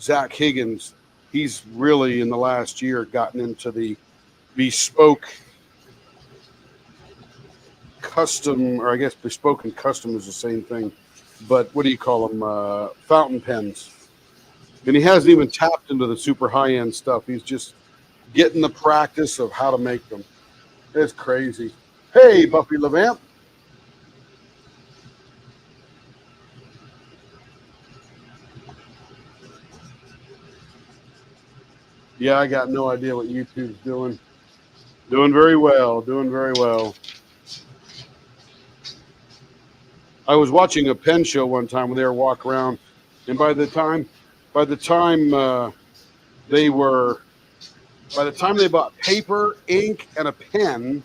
Zach Higgins, he's really in the last year gotten into the bespoke custom, or I guess bespoke and custom is the same thing, but what do you call them? Fountain pens. And he hasn't even tapped into the super high end stuff. He's just getting the practice of how to make them. It's crazy. Hey, Buffy LeVamp. Yeah, I got no idea what YouTube's doing. Doing very well. Doing very well. I was watching a pen show one time when they were walking around, and by the time they were, by the time they bought paper, ink, and a pen,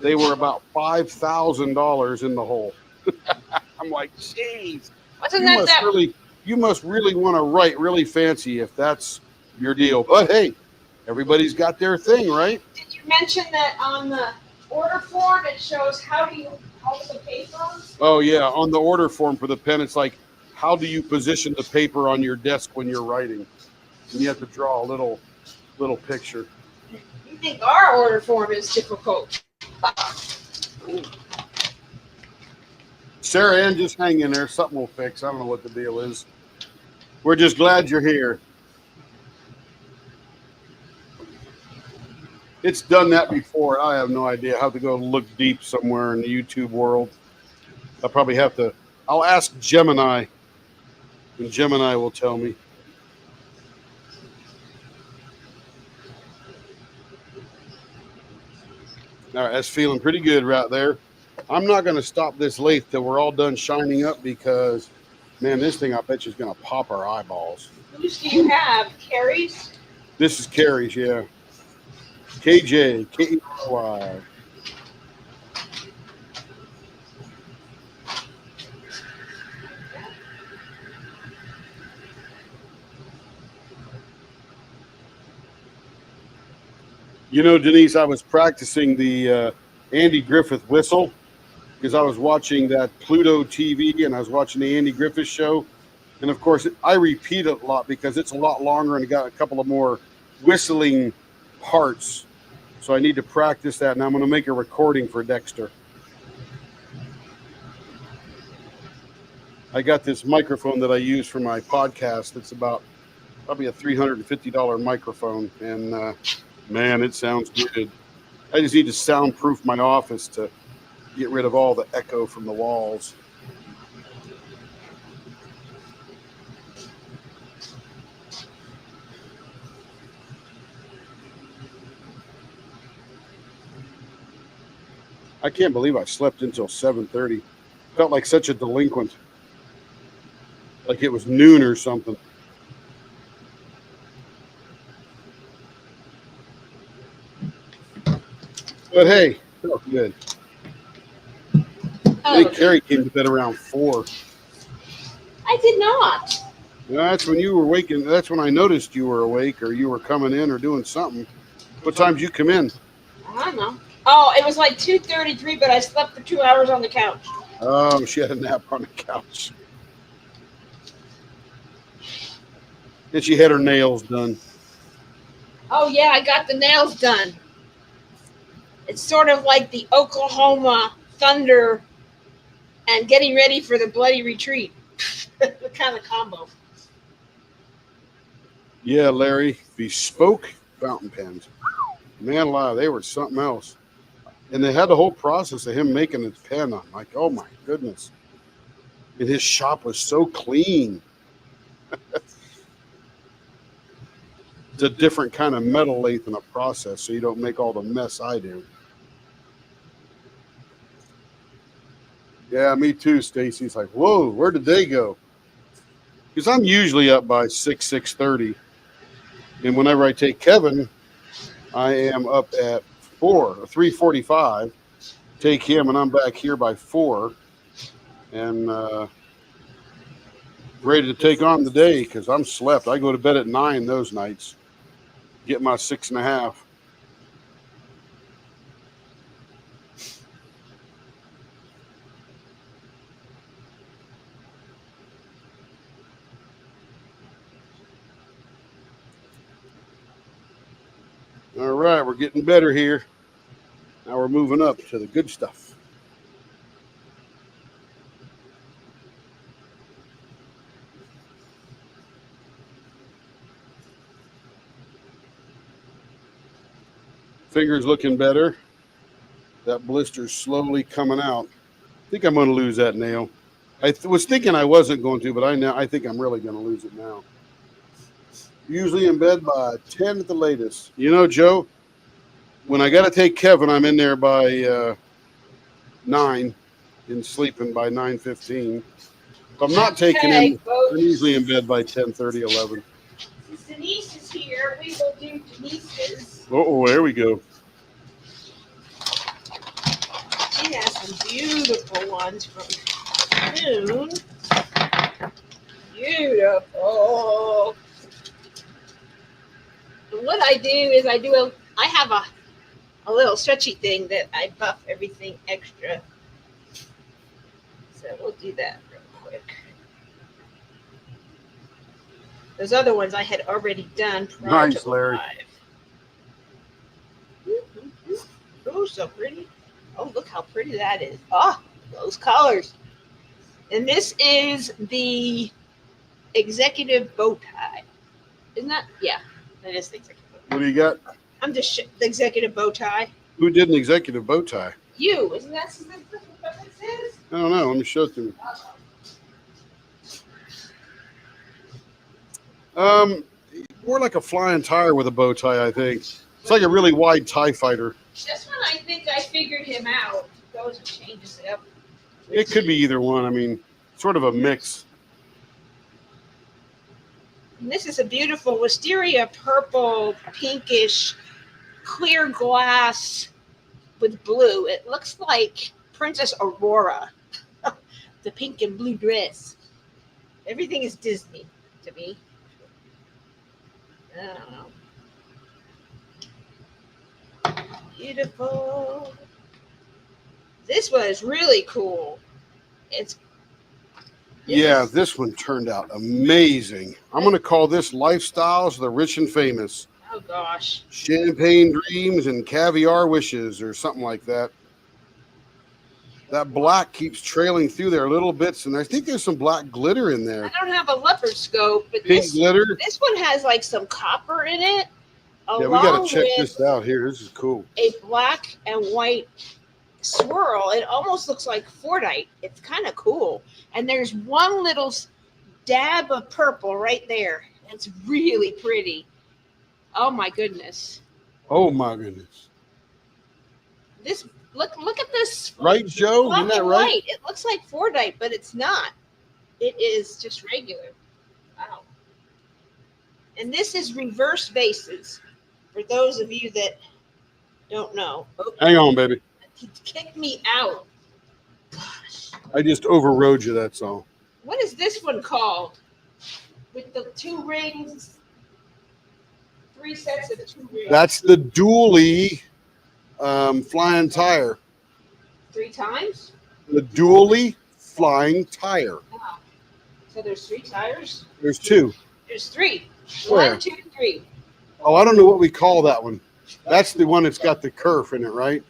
they were about $5,000 in the hole. I'm like, jeez, Wasn't that that? you must really want to write really fancy if that's your deal. But hey, everybody's got their thing, right? Did you mention that on the order form it shows how do you hold the paper? Oh yeah, on the order form for the pen, it's like, how do you position the paper on your desk when you're writing? And you have to draw a little picture. You think our order form is difficult? Sarah Ann, just hang in there. Something will fix. I don't know what the deal is. We're just glad you're here. It's done that before. I have no idea. I have to go look deep somewhere in the YouTube world. I'll ask Gemini, and Gemini will tell me. All right, that's feeling pretty good right there. I'm not going to stop this lathe till we're all done shining up because, man, this thing I bet you is going to pop our eyeballs. Whose do you have? Carrie's? This is Carrie's, yeah. KJ, K-Y. You know, Denise, I was practicing the Andy Griffith whistle because I was watching that Pluto TV and I was watching the Andy Griffith show. And of course, I repeat it a lot because it's a lot longer and got a couple of more whistling parts. So I need to practice that. And I'm going to make a recording for Dexter. I got this microphone that I use for my podcast. It's about probably a $350 microphone. And man, it sounds good. I just need to soundproof my office to get rid of all the echo from the walls. I can't believe I slept until 7:30. Felt like such a delinquent, like it was noon or something. But hey, felt good. I Oh, think Carrie came to bed around 4. I did not. That's when you were waking. That's when I noticed you were awake or you were coming in or doing something. What time did you come in? I don't know. Oh, it was like 2:33, but I slept for 2 hours on the couch. Oh, she had a nap on the couch. And she had her nails done. Oh yeah, I got the nails done. It's sort of like the Oklahoma Thunder and getting ready for the bloody retreat. The kind of combo. Yeah, Larry, bespoke fountain pens. Man alive, they were something else. And they had the whole process of him making his pen. I'm like, oh my goodness. And his shop was so clean. It's a different kind of metal lathe in a process, so you don't make all the mess I do. Yeah, me too, Stacy's like, whoa, where did they go? Because I'm usually up by 6:30. And whenever I take Kevin, I am up at 4 or 3:45. Take him, and I'm back here by 4. And ready to take on the day because I'm slept. I go to bed at 9 those nights. Get my 6.5. All right, we're getting better here. Now we're moving up to the good stuff. Fingers looking better. That blister's slowly coming out. I think I'm going to lose that nail. I was thinking I wasn't going to, but I think I'm really going to lose it now. Usually in bed by 10 at the latest. You know, Joe, when I got to take Kevin, I'm in there by 9 and sleeping by 9:15. If I'm not taking him, I'm usually in bed by 10:30, 11. Since Denise is here, we will do Denise's. Oh, there we go. She has some beautiful ones from June. Beautiful. And what I do is I have a little stretchy thing that I buff everything extra. So we'll do that real quick. Those other ones I had already done prior Nice, to Larry. live. Oh, so pretty. Oh, look how pretty that is. Oh, those colors. And this is the executive bow tie. Isn't that? Yeah, that is the executive bow tie. What do you got? I'm just the executive bow tie. Who did an executive bow tie? You. Isn't that what it says? I don't know. Let me show it to me. More like a flying tire with a bow tie, I think. It's like a really wide TIE fighter. This one, I think I figured him out. Goes and changes it up. It could be either one. I mean, sort of a mix. And this is a beautiful wisteria purple, pinkish, clear glass with blue. It looks like Princess Aurora, the pink and blue dress. Everything is Disney to me. I don't know. Beautiful. This one is really cool. This one turned out amazing. I'm going to call this Lifestyles of the Rich and Famous. Oh, gosh. Champagne Dreams and Caviar Wishes or something like that. That black keeps trailing through there little bits, and I think there's some black glitter in there. I don't have a leopard scope, but Pink glitter. This one has like some copper in it. Yeah, we got to check this out here. This is cool. A black and white swirl. It almost looks like Fordite. It's kind of cool. And there's one little dab of purple right there. It's really pretty. Oh my goodness. Oh my goodness. This Look at this. Right, Joe? Black Isn't that and right? white. It looks like Fordite, but it's not. It is just regular. Wow. And this is reverse vases. For those of you that don't know. Oh, Hang on, baby. he kicked me out. Gosh. I just overrode you, that's all. What is this one called? With the 2 rings. 3 sets of 2 rings. That's the dually flying tire. 3 times? The dually flying tire. Wow. So there's 3 tires? There's 2. There's 3. Where? 1, 2, 3. Oh, I don't know what we call that one. That's the one that's got the kerf in it, right?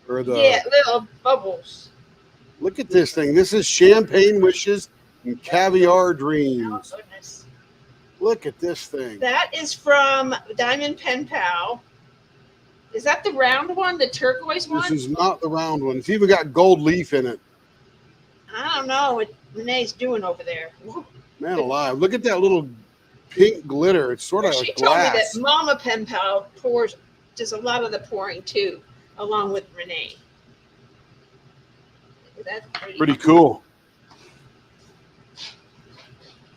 Or the Yeah, little bubbles. Look at this thing. This is champagne wishes and caviar Oh, dreams. goodness. Look at this thing. That is from Diamond Pen Pal. Is that the round one, the turquoise one? This is not the round one. It's even got gold leaf in it. I don't know what Renee's doing over there. Man alive. Look at that little pink glitter. It's sort of She like told me that glass. Mama Pen Pal does a lot of the pouring too, along with Renee. That's Pretty cool.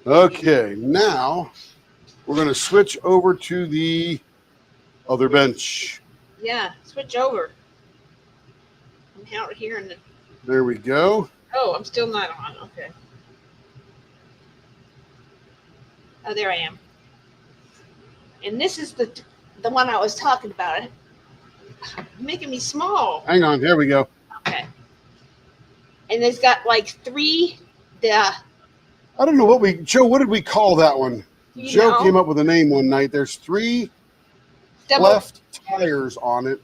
Okay, now we're going to switch over to the other bench. Yeah, switch over. I'm out here in the. There we go. Oh, I'm still not on. Okay. Oh, there I am. And this is the one I was talking about. Making me small. Hang on. Here we go. Okay. And it's got like 3. I don't know Joe, what did we call that one? Joe came up with a name one night. There's 3 cleft tires on it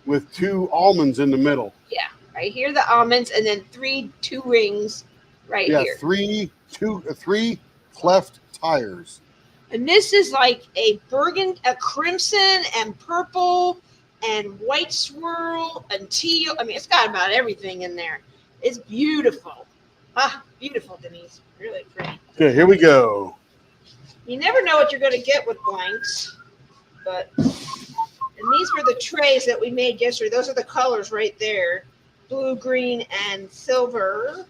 with 2 almonds in the middle. Yeah, right here the almonds, and then 3 2 rings right here. 3 cleft tires. And this is like a crimson and purple and white swirl and teal. I mean, it's got about everything in there. It's beautiful. Ah, beautiful, Denise. Really pretty. Okay, here we go. You never know what you're going to get with blanks, but and these were the trays that we made yesterday. Those are the colors right there: blue, green, and silver.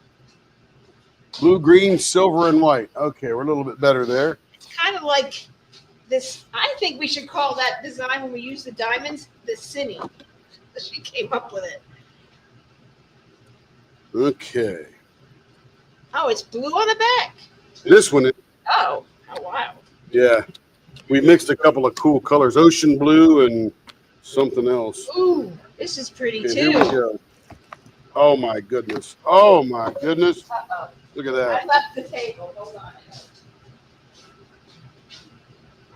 Blue, green, silver, and white. Okay, we're a little bit better there. It's kind of like this. I think we should call that design when we use the diamonds the Cine. She came up with it. Okay. Oh, it's blue on the back. This one, Oh wow. yeah. We mixed a couple of cool colors, ocean blue and something else. Ooh, this is pretty Okay, too. here we go. Oh, my goodness. Oh, my goodness. Uh-oh. Look at I that. left the table. Hold on.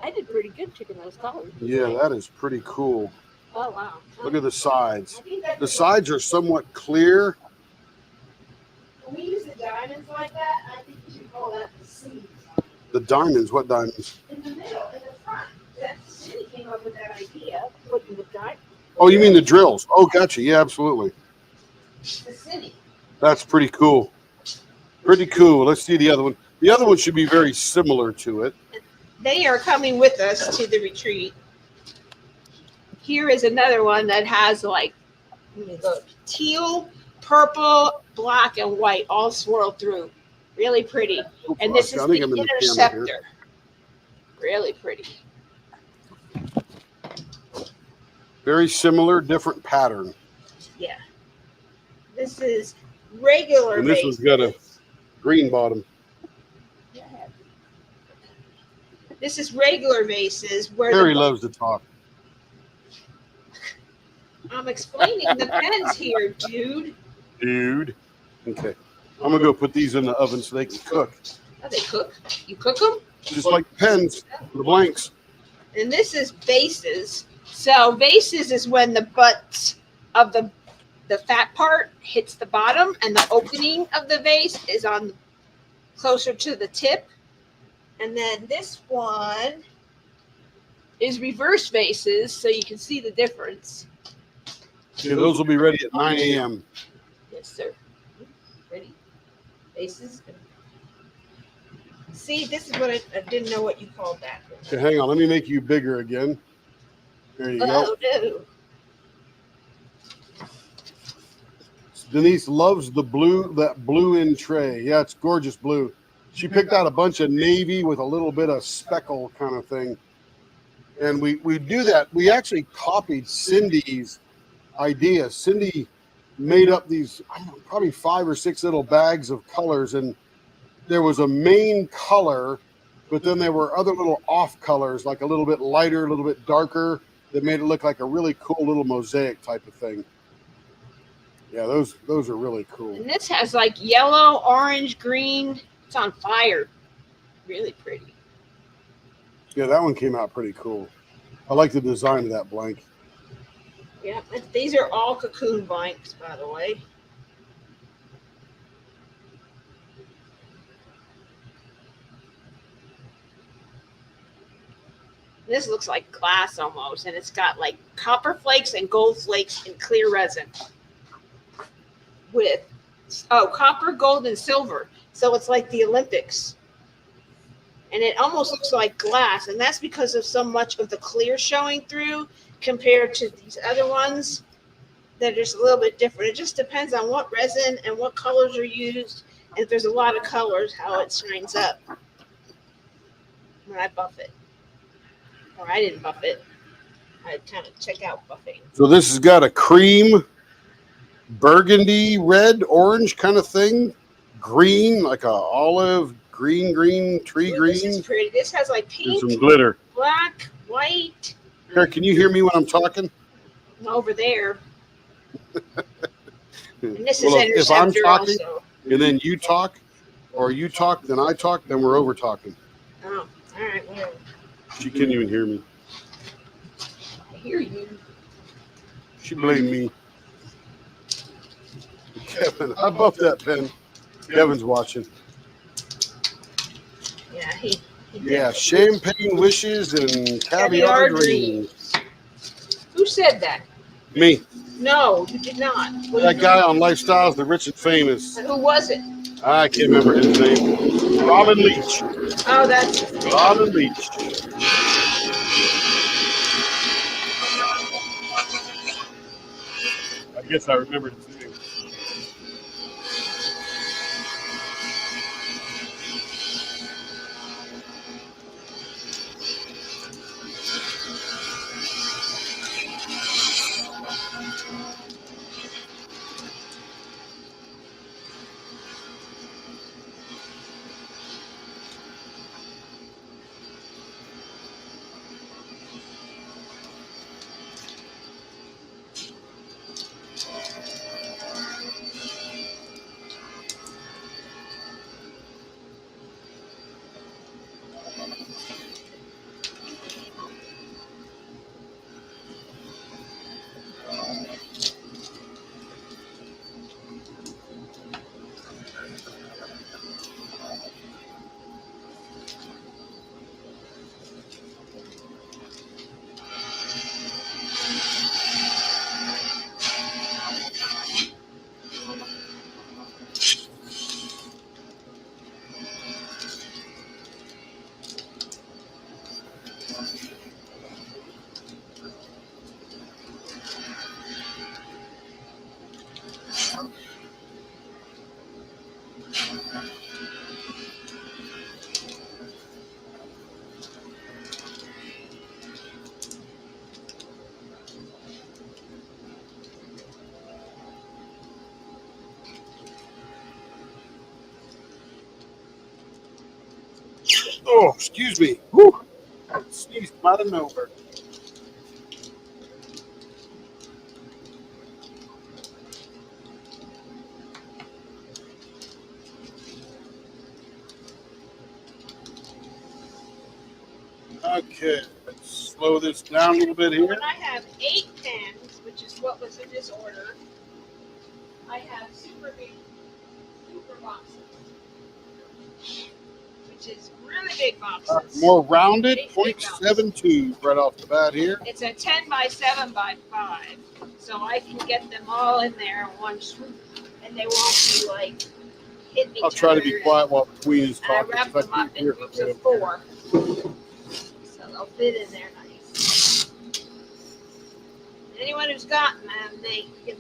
I did pretty good picking those colors. Yeah, that is pretty cool. Oh wow. Look at the sides. I think that's The sides are somewhat clear. When we use the diamonds like that, I think we should call that the seeds. The diamonds, what diamonds? In the middle, in the front. That city came up with that idea, putting the diamond. Oh, you mean the drills? Oh, gotcha. Yeah, absolutely. The city. That's pretty cool. Pretty cool. Let's see the other one. The other one should be very similar to it. They are coming with us to the retreat. Here is another one that has like teal, purple, black, and white all swirled through. Really pretty. Oh, And this is I the think I'm in the camera interceptor. here. Really pretty. Very similar, different pattern. Yeah. This is regular. And this one's got a green bottom. This is regular vases where Carrie loves to talk. I'm explaining the pens here, dude. Dude. Okay. I'm going to go put these in the oven so they can cook. Oh, they cook? You cook them? Just like pens, the blanks. And this is vases. So vases is when the butt of the fat part hits the bottom and the opening of the vase is on closer to the tip. And then this one is reverse vases, so you can see the difference. Okay, those will be ready at 9 a.m. Yes, sir. Ready? Vases. See, this is what I didn't know what you called that. Okay, hang on. Let me make you bigger again. There you go. Oh, no. Denise loves the blue, that blue in tray. Yeah, it's gorgeous blue. She picked out a bunch of navy with a little bit of speckle kind of thing. And we do that. We actually copied Cindy's idea. Cindy made up these, I don't know, probably 5 or 6 little bags of colors. And there was a main color, but then there were other little off colors, like a little bit lighter, a little bit darker, that made it look like a really cool little mosaic type of thing. Yeah, those are really cool. And this has like yellow, orange, green. It's on fire. Really pretty. Yeah, that one came out pretty cool. I like the design of that blank. Yeah, these are all cocoon blanks, by the way. This looks like glass almost, and it's got like copper flakes and gold flakes in clear resin. With copper, gold, and silver. So it's like the Olympics. And it almost looks like glass, and that's because of so much of the clear showing through compared to these other ones that are just a little bit different. It just depends on what resin and what colors are used, and if there's a lot of colors, how it shines up when I buff it. Or I didn't buff it. I kind of check out buffing. So this has got a cream, burgundy, red, orange kind of thing. Green, like a olive, green, tree Ooh, green. This is pretty. This has like And some pink, glitter. black, white. Carrie, can you hear me when I'm talking? Over there. And this Well, is if I'm interceptor talking also. and then you talk, or you talk, then I talk, then we're over talking. Oh, all right. Well, She couldn't even hear me. I hear you. She blamed me. Kevin, I buffed that pen. Kevin's watching. Yeah, he Yeah, did. champagne wishes and caviar dreams. Who said that? Me. No, you did not. That guy on Lifestyles, the Rich and Famous. Who was it? I can't remember his name. Robin Leach. Oh, that's his name. Robin Leach. I guess I remember his name. Oh, excuse me. Whew. Sneezed out of nowhere. Okay, let's slow this down a little bit here. When I have 8 pens, which is what was in this order, I have super boxes, which is really big boxes. More rounded, Big 0.72 right off the bat here. It's a 10 by 7 by 5, so I can get them all in there in one swoop, and they won't be like hitting each other. I'll try to be quiet while the queen is And I talking. wrap so I them up can't in hear groups her. of 4, so they'll fit in there nice. Anyone who's got them, they can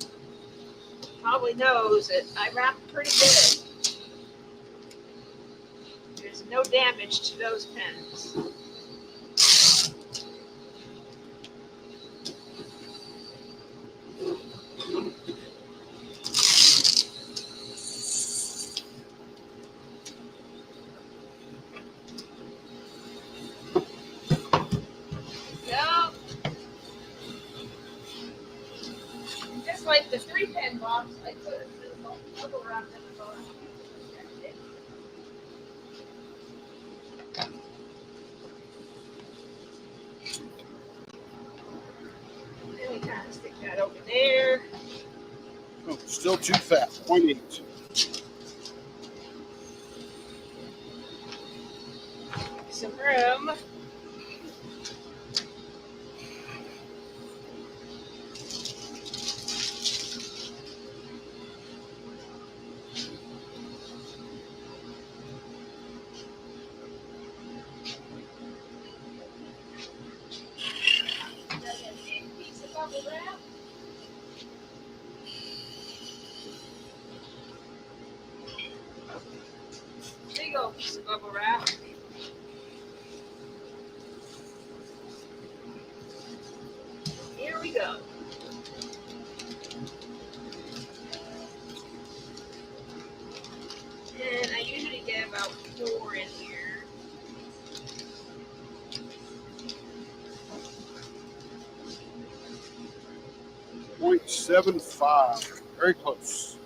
probably knows that I wrap pretty good. There's no damage to those pens. No. Just like the 3-pen box, I put a little bubble wrap in the bottom. And we kind of stick that over there. Oh, still too fat. 0.8. Some room. Piece of bubble wrap. Big old piece of bubble wrap. Here we go. And I usually get about 4 in here. 0.75. Very close.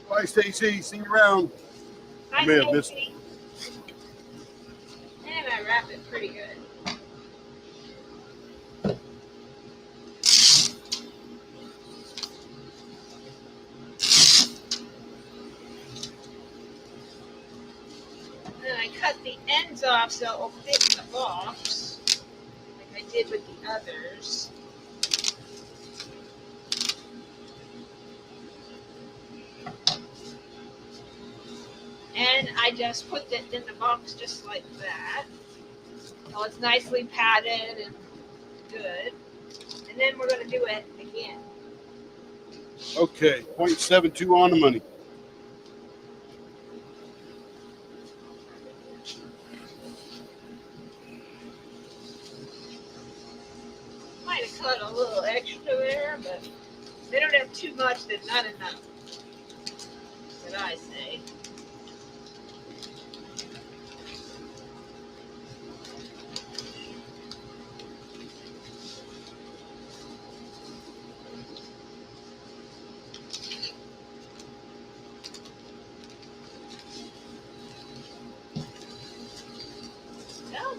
Bye, Stacy. See you around. I may have missed it. And I wrap it pretty good. And I cut the ends off so it will fit in the box, like I did with the others. And I just put it in the box just like that. So it's nicely padded and good. And then we're going to do it again. Okay, 0.72 on the money. Might have cut a little extra there, but they don't have too much that's not enough. That's what I say. No.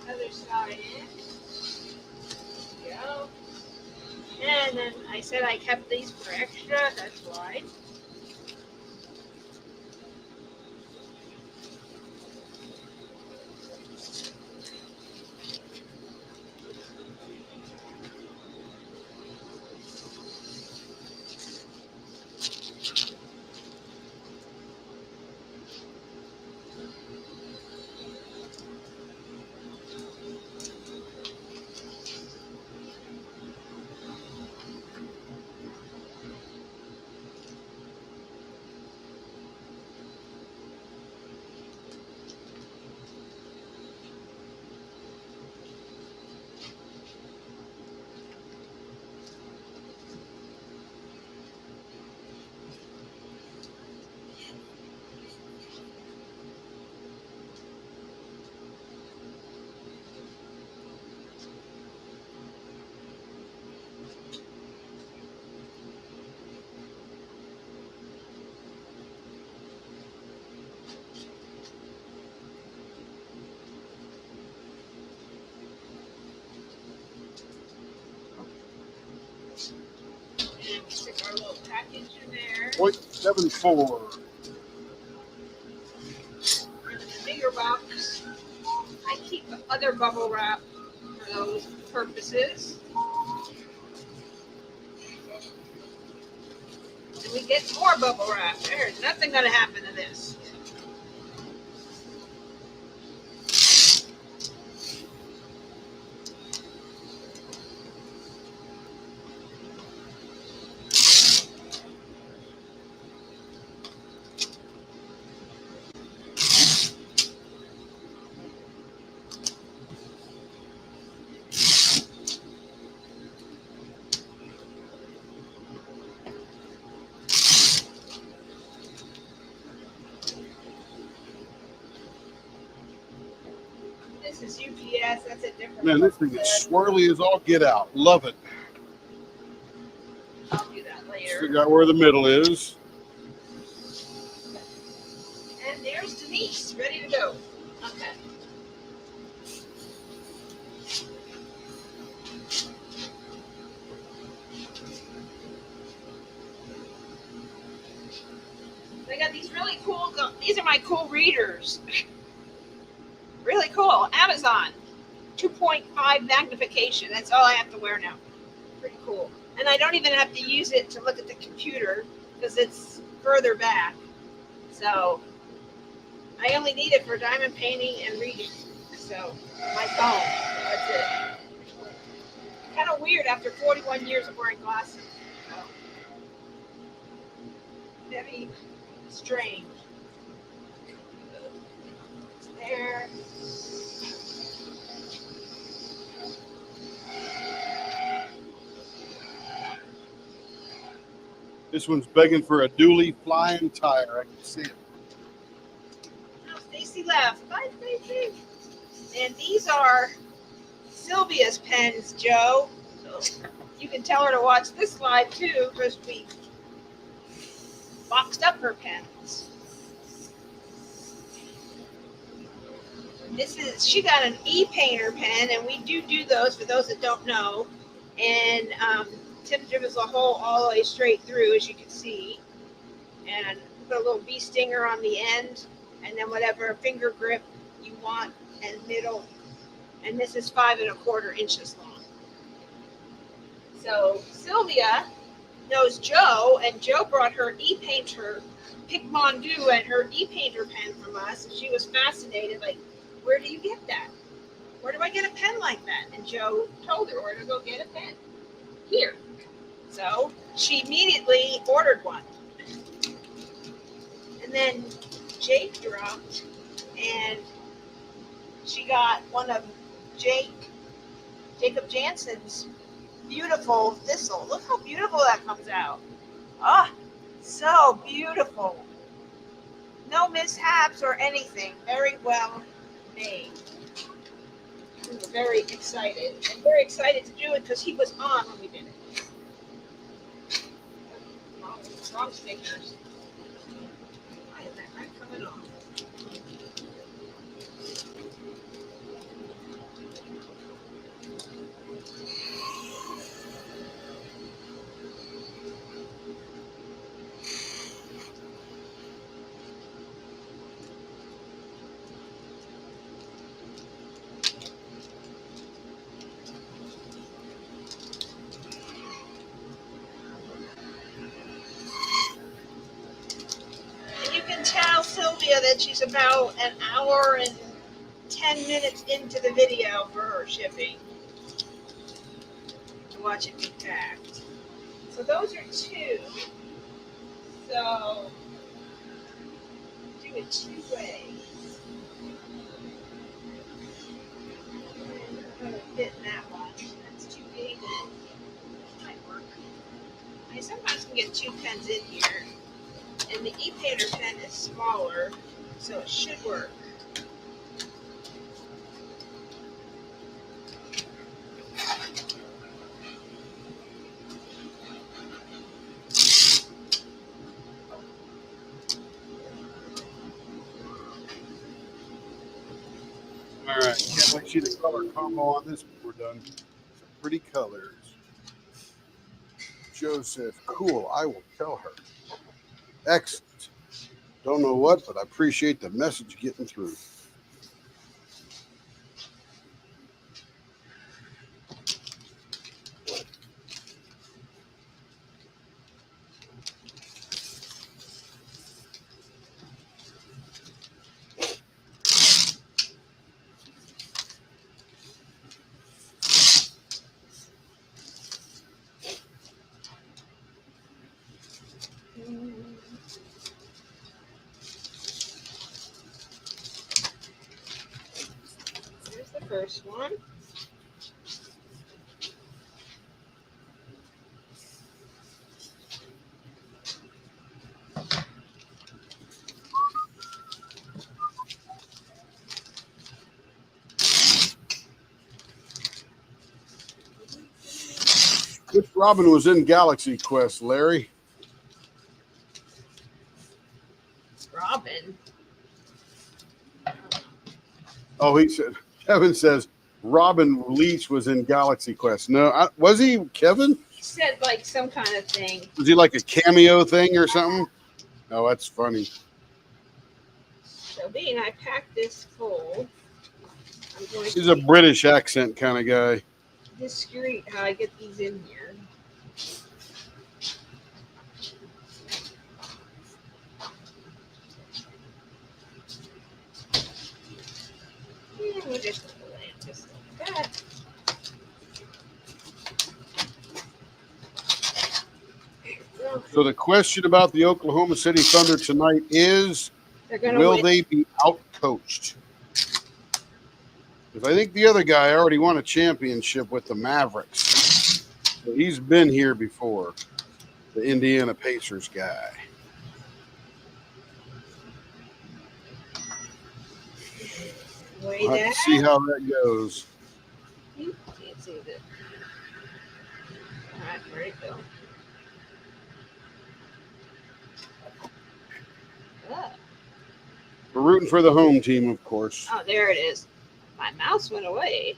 Other side in. There we go. And then I said I kept these for extra, that's why. package in there. 0.74. And in the bigger box, I keep the other bubble wrap for those purposes. And we get more bubble wrap. There's nothing going to happen to this. This is UPS. That's a different. Man, this thing is swirly as all get out. Love it. I'll do that later. Figure out where the middle is. And there's Denise, ready to go. Okay. They got these really cool. These are my cool readers. Really cool. Amazon. 2.5 magnification. That's all I have to wear now. Pretty cool. And I don't even have to use it to look at the computer because it's further back. So I only need it for diamond painting and reading. So my phone. That's it. Kind of weird after 41 years of wearing glasses. So, very strange. It's there. This one's begging for a dually flying tire. I can see it. Oh, Stacy left. Bye, Stacy. And these are Sylvia's pens, Joe. So you can tell her to watch this live too, because we boxed up her pens. She got an e-painter pen, and we do those for those that don't know. And Tim dribbles a hole all the way straight through, as you can see, and put a little bee stinger on the end, and then whatever finger grip you want, and middle. And this is 5 1/4 inches long. So Sylvia knows Joe, and Joe brought her e-painter Pic Mondu and her e-painter pen from us, and she was fascinated, like, where do you get that? Where do I get a pen like that? And Joe told her where to go get a pen. Here. So she immediately ordered one. And then Jake dropped, and she got one of Jacob Jansen's beautiful thistle. Look how beautiful that comes out. Ah, so beautiful. No mishaps or anything. Very well made. We were very excited. And very excited to do it because he was on when we did it. Wrong stickers. Why is that not coming off? Tell Sylvia that she's about an hour and 10 minutes into the video for her shipping to watch it be packed. So those are 2. So do it 2 ways. I'm going to fit in that one. That's too big. That might work. I sometimes can get 2 pens in here. And the e-painter pen is smaller, so it should work. All right, can't wait to see the color combo on this when we're done. Some pretty colors. Joseph, cool. I will tell her. Excellent. Don't know what, but I appreciate the message getting through. Here's the first one. Which Robin was in Galaxy Quest, Larry? Robin. Oh, he said, Kevin says Robin Leach was in Galaxy Quest. No, was he, Kevin? He said like some kind of thing. Was he like a cameo thing or something? Oh, that's funny. So being I packed this full, I'm going He's to a British accent kind of guy. be discreet how I get these in here. And we'll just lay it just like that. So the question about the Oklahoma City Thunder tonight is, They're gonna will win. they be out-coached? Because I think the other guy already won a championship with the Mavericks. So he's been here before, the Indiana Pacers guy. Way We'll have that. to see how that goes. You can't see that. All right, where'd it go? Oh. We're rooting for the home team, of course. Oh, there it is. My mouse went away.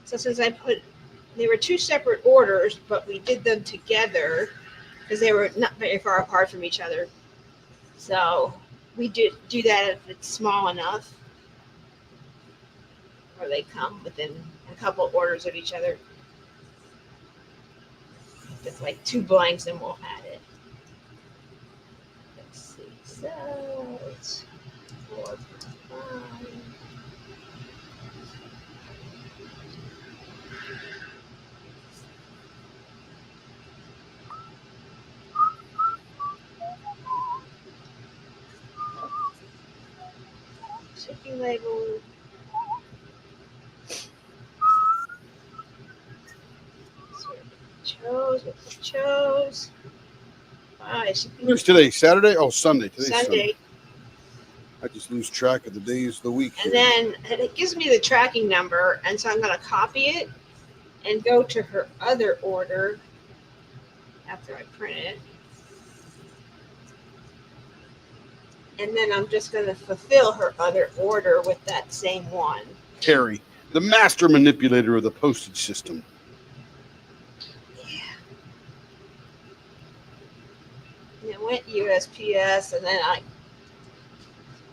So since they were two separate orders, but we did them together because they were not very far apart from each other. So we do that if it's small enough, or they come within a couple orders of each other. If it's like two blanks, then we'll add it. Let's see. So it's 4, 5. Shipping label. Chose. Where's today? Saturday? Oh, Sunday. Today's Sunday. Sunday. I just lose track of the days of the week. And then it gives me the tracking number, and so I'm going to copy it and go to her other order after I print it. And then I'm just going to fulfill her other order with that same one. Carrie, the master manipulator of the postage system. And it went USPS, and then I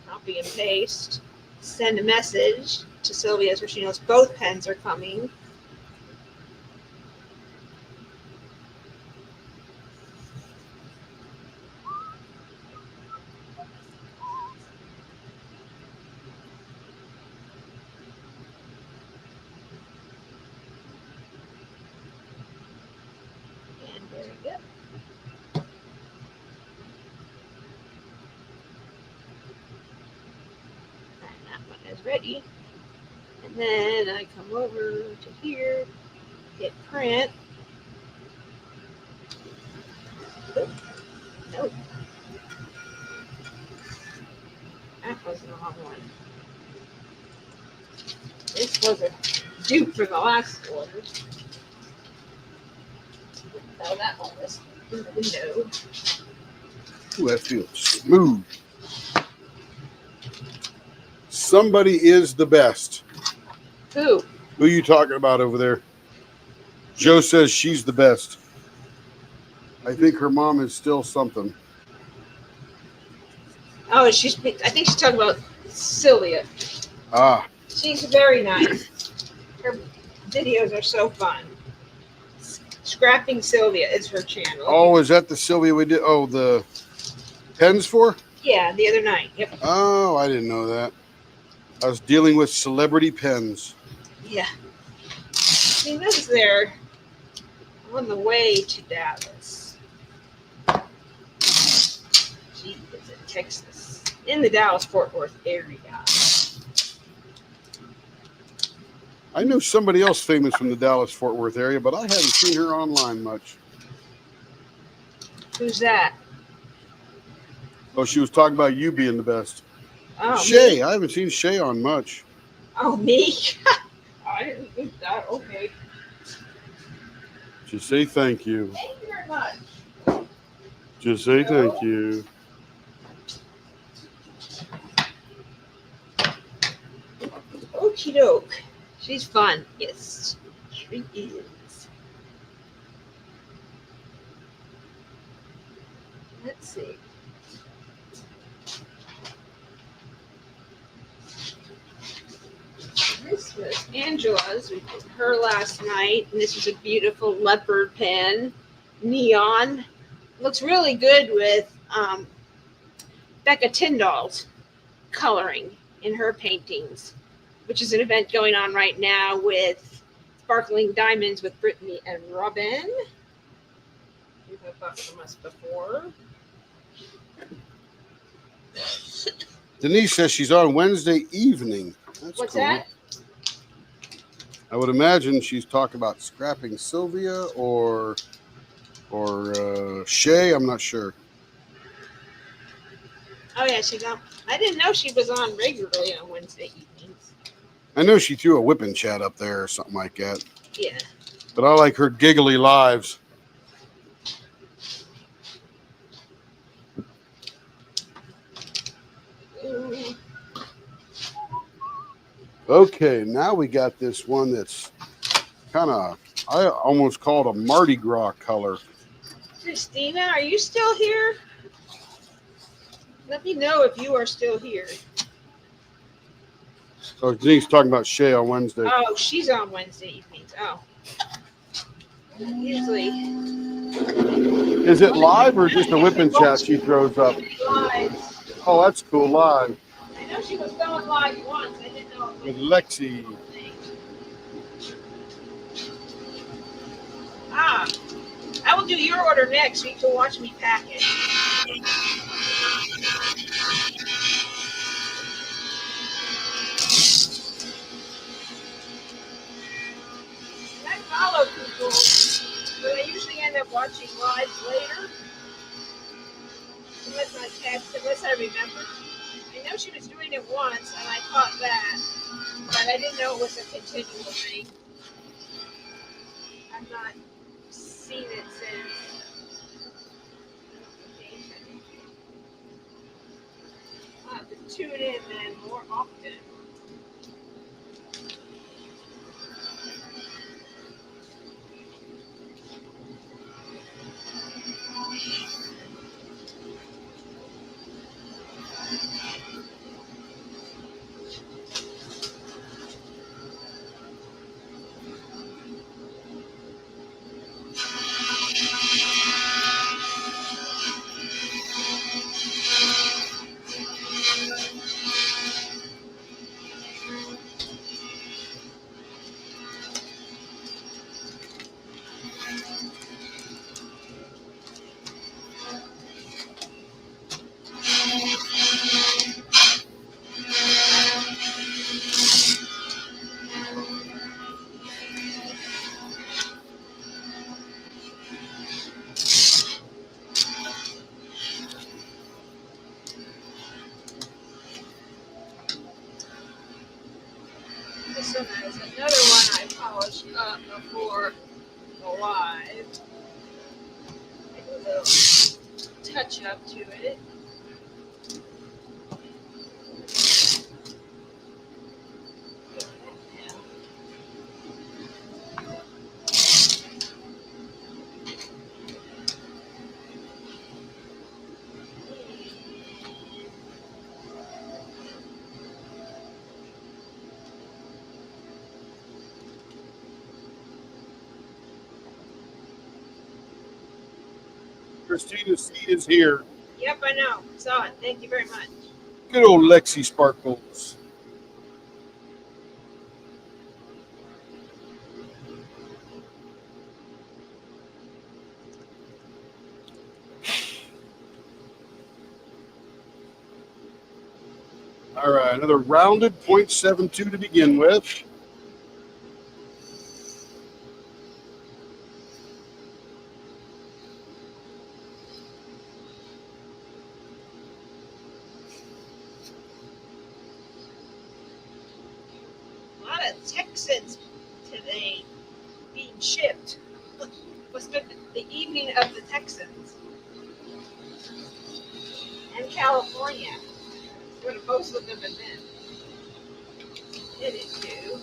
copy and paste, send a message to Sylvia so she knows both pens are coming. And there we go. Is ready, and then I come over to here, hit print. Nope. That was the wrong one. This was a dupe for the last order. So that one was in the window. Ooh, that feels smooth. somebody is the best. Who? Who are you talking about over there? Joe says she's the best. I think her mom is still something. Oh, I think she's talking about Sylvia. Ah, She's very nice. Her videos are so fun. Scrapping Sylvia is her channel. oh, is that the Sylvia we did? Oh, the pens for? Yeah, the other night. Yep. Oh, I didn't know that. I was dealing with celebrity pens. Yeah. She lives there on the way to Dallas. She lives in Texas, in the Dallas-Fort Worth area. I know somebody else famous from the Dallas-Fort Worth area, but I haven't seen her online much. Who's that? Oh, she was talking about you being the best. Oh, Shay. me? I haven't seen Shay on much. Oh, me? I didn't think that. Okay. Just say thank you. Thank you very much. Just say thank you. Okie doke. She's fun. Yes, she is. Let's see. This was Angela's. We did her last night, and this was a beautiful leopard pen, neon. Looks really good with Becca Tyndall's coloring in her paintings, which is an event going on right now with Sparkling Diamonds with Brittany and Robin. You have bought from us before. Denise says she's on Wednesday evening. That's What's cool. that? I would imagine she's talking about scrapping Sylvia or Shay. I'm not sure. Oh yeah, she's on. I didn't know she was on regularly on Wednesday evenings. I know she threw a whipping chat up there or something like that. Yeah. But I like her giggly lives. Ooh. Okay, now we got this one that's kind of, I almost call it a Mardi Gras color. Christina, are you still here? Let me know if you are still here. Oh, Denise talking about Shay on Wednesday. Oh, she's on Wednesday evenings. Oh. Usually. Is it live or just a whipping chat she throws up? Live. Oh, that's cool, live. I know she was going live once. I didn't know it With was Lexi. Ah, I will do your order next. You can watch me pack it. I follow people, but I usually end up watching live later. Unless I remember. I know she was doing it once, and I caught that, but I didn't know it was a continual thing. I've not seen it since. I'll have to tune in then more often. This one is another one I polished up before the live. Make a little touch up to it. Christina C is here. Yep, I know. Saw it. Thank you very much. Good old Lexi Sparkles. All right, another rounded .72 to begin with. A lot of Texans today being shipped. Was the evening of the Texans and California. Where most of them have been. It is too.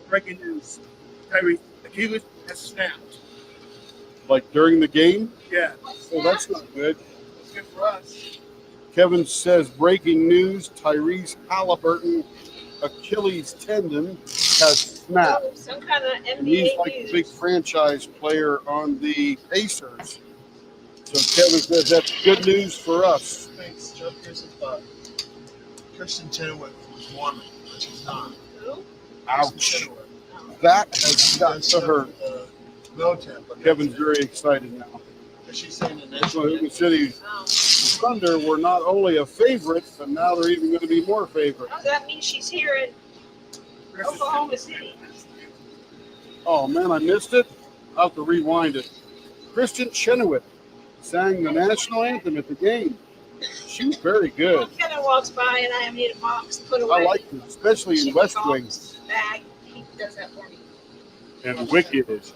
Breaking news. Carrie, Achilles has snapped. Like during the game? Yeah, Well, that's not good. it's good for us. Kevin says breaking news: Tyrese Halliburton Achilles tendon has snapped. Oh, some kind of And he's NBA like the news. big franchise player on the Pacers. So Kevin says that's good news for us. Thanks, Joe. Here's a thought. Christian Chenoweth was warming, but she's not. Who? Ouch. Christian Chenoweth. That has got to hurt. Low temp, but Kevin's very excited now. she's saying the So national the City Oh. Thunder were not only a favorite, but now they're even going to be more favorite. Oh, that means she's here in Oklahoma City. Oh man, I missed it. I'll have to rewind it. Christian Chenoweth sang the national anthem at the game. She was very good. Well, Kevin walks by and I need a box put away. I like it, especially in West Wing. Bag. He does that for me. And Wicked is.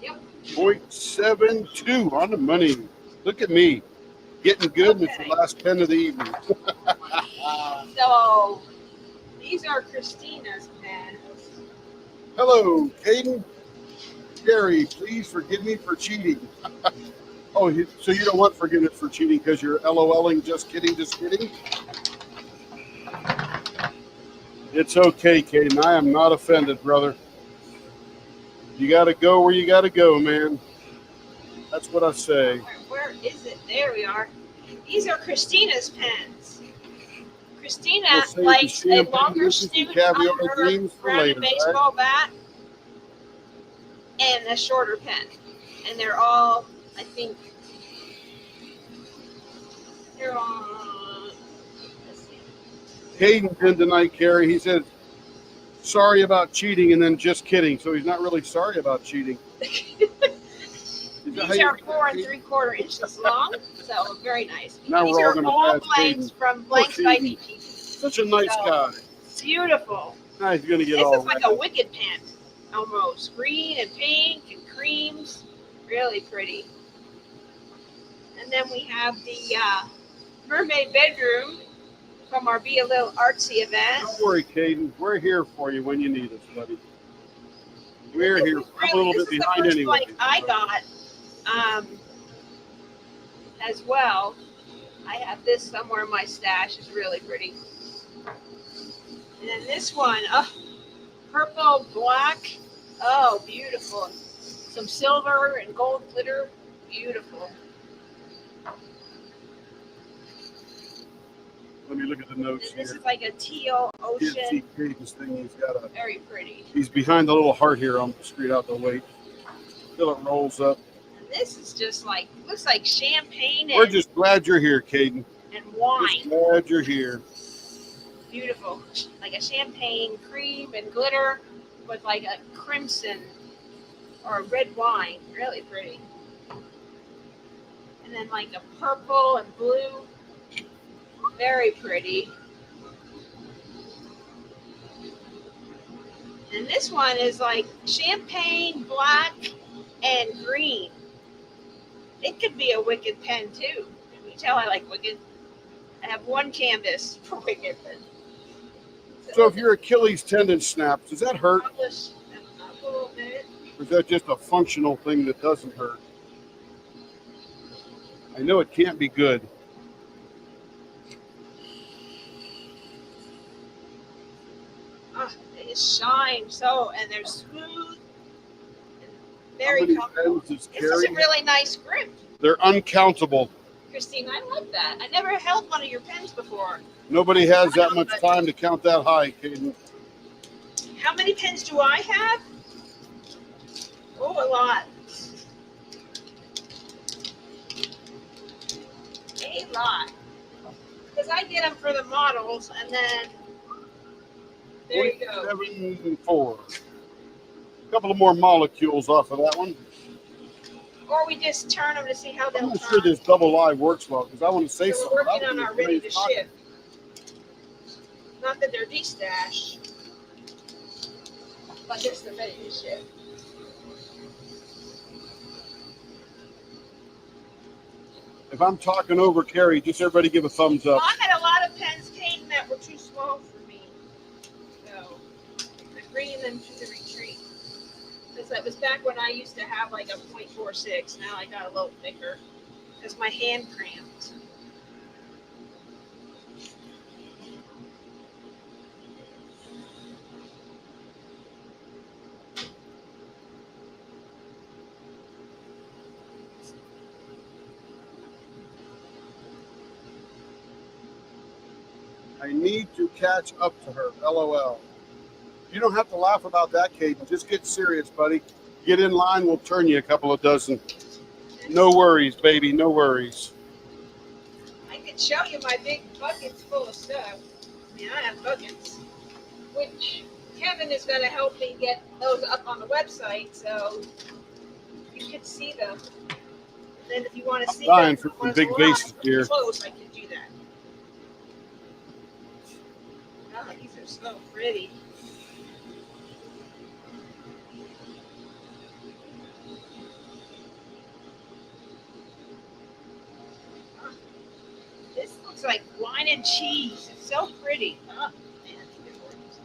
Yep. 0.72 on the money. Look at me. Getting good, and it's the last pen of the evening. So these are Christina's pens. Hello, Caden. Carrie, please forgive me for cheating. Oh, so you don't want forgiveness for cheating because you're LOLing, just kidding, just kidding? It's okay, Caden. I am not offended, brother. You got to go where you got to go, man. That's what I say. Where is it? There we are. These are Christina's pens. Christina We'll save the likes a champagne longer dishes and snoot caviar on her dreams for rounded later, baseball bat and a shorter pen. And they're all, I think, they're all, let's see. Caden did tonight, Carrie. He said, sorry about cheating, and then just kidding. So he's not really sorry about cheating. These are 4 3/4 inches long, so very nice. Now These we're all are gonna all pass blanks from Blanks by DT. Such a nice So, guy. Beautiful. Now he's going to get This all is like a wicked pen, almost green and pink and creams, really pretty. And then we have the mermaid bedroom from our Be a Little Artsy event. Don't worry, Caden. We're here for you when you need us, buddy. We're here. I'm a little bit behind this is the anyway. first I got as well. I have this somewhere in my stash. It's really pretty. And then this one, purple, black. Oh, beautiful. Some silver and gold glitter. Beautiful. Let me look at the notes And this here. is like a teal Can't see ocean. Caden's thing. He's got a. Very pretty. He's behind the little heart here on the street out the way. Till it rolls up. And this is just like, looks like champagne We're and, just glad you're here, Caden. and Just wine. glad you're here. Beautiful. Like a champagne cream and glitter with like a crimson or a red wine. Really pretty. And then like a purple and blue. Very pretty. And this one is like champagne, black, and green. It could be a Wicked pen too. Can you tell I like Wicked? I have one canvas for Wicked, but So if your Achilles tendon snaps, does that hurt? Publish a little bit. Or is that just a functional thing that doesn't hurt? I know it can't be good. They just shine so, and they're smooth and How very many comfortable. pens does This is Carrie? a really nice grip, They're uncountable. Christine. I like that. I never held one of your pens before. Nobody has that much time to count that high, Caden. How many pens do I have? Oh, a lot. A lot. Because I get them for the models, and then there you go. 7.4. A couple of more molecules off of that one. Or we just turn them to see how I'm they'll not sure turn. this double live works well because I want to say So something. we're working I on don't our think ready to anybody's ship. Not that they're destashed, but just the ready to ship. If I'm talking over Carrie, just everybody give a thumbs up. Well, I had a lot of pens came that were too small for me, so I'm bringing them to the retreat. Because that was back when I used to have like a .46. Now I got a little thicker because my hand cramped. I need to catch up to her. LOL. You don't have to laugh about that, Caden. Just get serious, buddy. Get in line. We'll turn you a couple of dozen. No worries, baby. No worries. I could show you my big buckets full of stuff. I mean, I have buckets, which Kevin is going to help me get those up on the website so you can see them. And then if you want to see Dying them for some when it's big live, bases here. close, I can do that. Oh, these are so pretty. Oh, this looks like wine and cheese. It's so pretty. Oh, man, it works.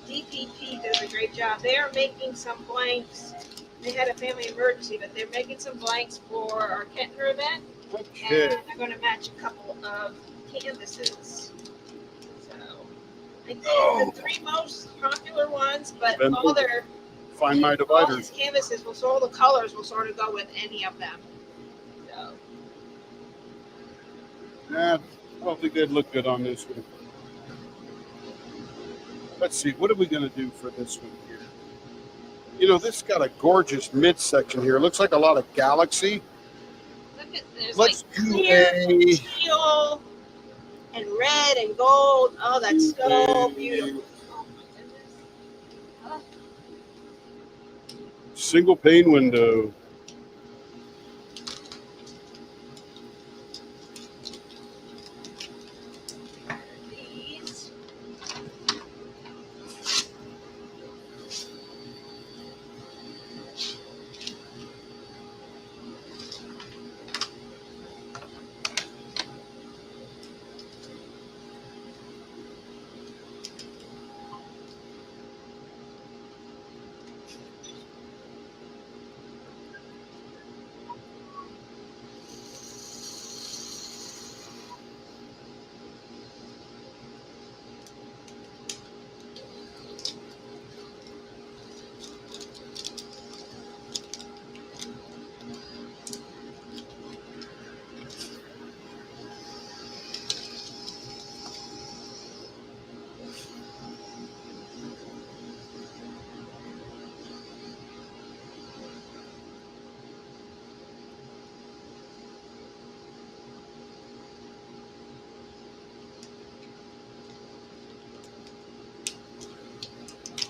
DPP does a great job. They are making some blanks. They had a family emergency, but they're making some blanks for our Kettner event. Okay. And I'm going to match a couple of canvases. So I did the three most popular ones, but Then all their Find my all dividers. these canvases will, so all the colors will sort of go with any of them. So Nah, I don't think they'd look good on this one. Let's see. What are we going to do for this one here? You know, this got a gorgeous midsection here. It looks like a lot of galaxy. look at there's Let's like do clear, a- teal, and red and gold. Oh, that's so beautiful. Oh my goodness. Oh, Single pane window. these.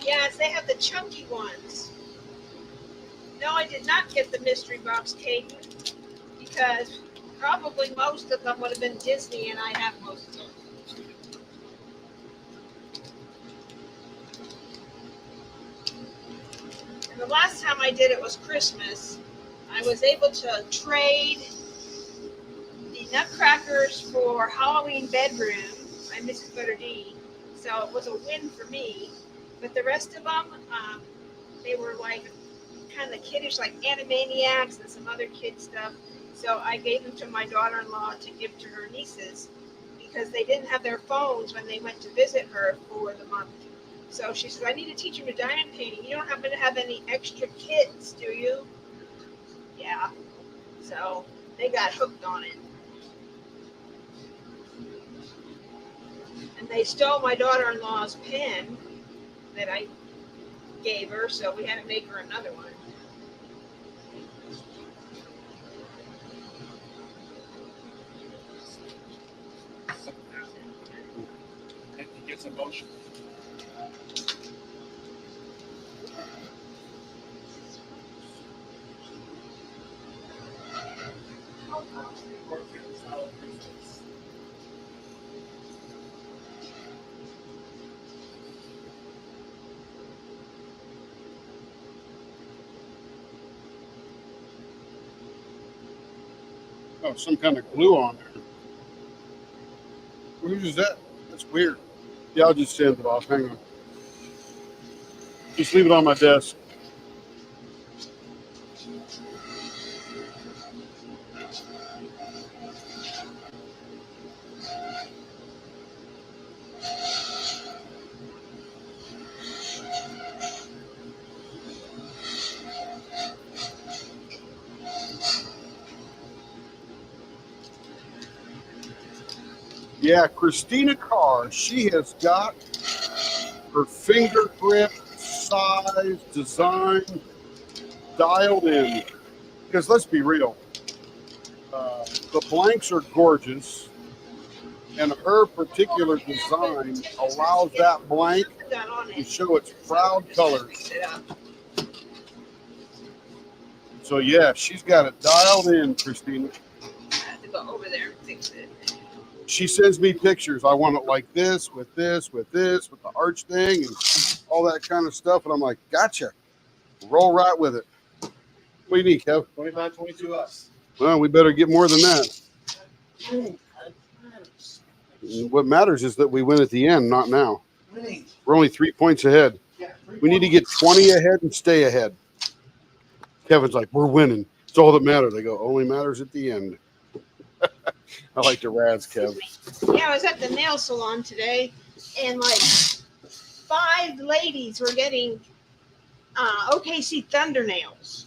Yes, they have the chunky ones. No, I did not get the mystery box, Katie, because probably most of them would have been Disney, and I have most of them. And the last time I did it was Christmas. I was able to trade the Nutcrackers for Halloween bedroom by Mrs. Butterdee. So it was a win for me. But the rest of them, they were like kind of kiddish, like Animaniacs and some other kid stuff. So I gave them to my daughter-in-law to give to her nieces because they didn't have their phones when they went to visit her for the month. So she said, I need to teach them to diamond painting. You don't happen to have any extra kits, do you? Yeah. So they got hooked on it. And they stole my daughter-in-law's pen that I gave her, so we had to make her another one. And he gets emotional. Oh, some kind of glue on there. Who uses that? That's weird. Yeah, I'll just sand it off. Hang on. Just leave it on my desk. Yeah, Christina Carr, she has got her finger grip, size, design dialed in. Because let's be real, the blanks are gorgeous, and her particular design allows that blank to show its proud colors. So yeah, she's got it dialed in, Christina. I have to go over there and fix it. She sends me pictures. I want it like this, with this, with this, with the arch thing, and all that kind of stuff. And I'm like, gotcha. Roll right with it. What do you need, Kev? 25, 22 us. Well, we better get more than that. What matters is that we win at the end, not now. Winning. We're only 3 points ahead. Yeah, We need to get 20 ahead and stay ahead. Kevin's like, we're winning. It's all that matters. I go, only matters at the end. I like the razz, Kev. Yeah, I was at the nail salon today, and like 5 ladies were getting OKC Thunder nails,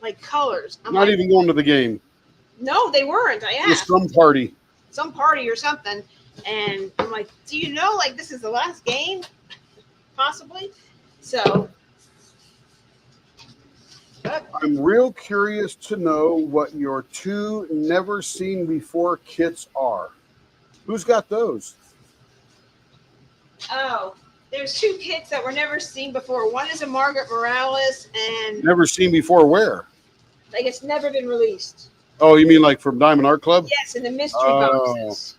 like colors. I'm Not like, even going to the game. No, they weren't. I Just asked. some party. Some party or something, and I'm like, do you know, like, this is the last game, possibly? So, but I'm real curious to know what your 2 never seen before kits are. Who's got those? oh, there's 2 kits that were never seen before. One is a Margaret Morales, and Never seen before where? like it's never been released. Oh, you mean like from Diamond Art Club? Yes, in the mystery Oh. boxes.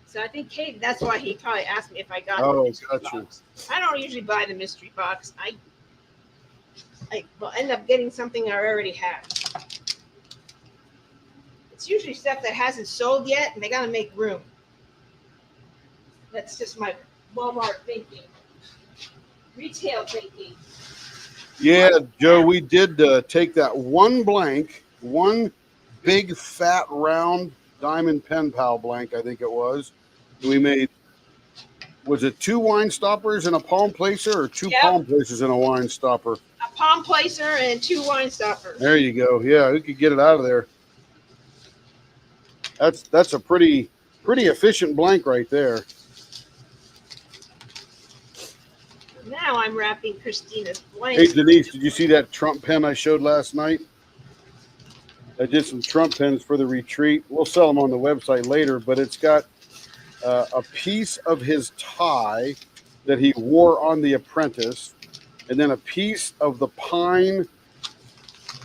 So I think Kate, that's why he probably asked me if I got the Oh, mystery gotcha. box. I don't usually buy the mystery box. I will end up getting something I already have. It's usually stuff that hasn't sold yet, and they got to make room. That's just my Walmart thinking, retail thinking. Yeah, Joe, we did take that one blank, one big fat round diamond pen pal blank, I think it was. We made, was it 2 wine stoppers and a palm placer, or 2 Yep. palm placers and a wine stopper? A palm placer and 2 wine stoppers. There you go. Yeah, we could get it out of there. That's a pretty efficient blank right there. Now I'm wrapping Christina's blank. Hey, Denise, did you see that Trump pen I showed last night? I did some Trump pens for the retreat. We'll sell them on the website later, but it's got a piece of his tie that he wore on The Apprentice, and then a piece of the pine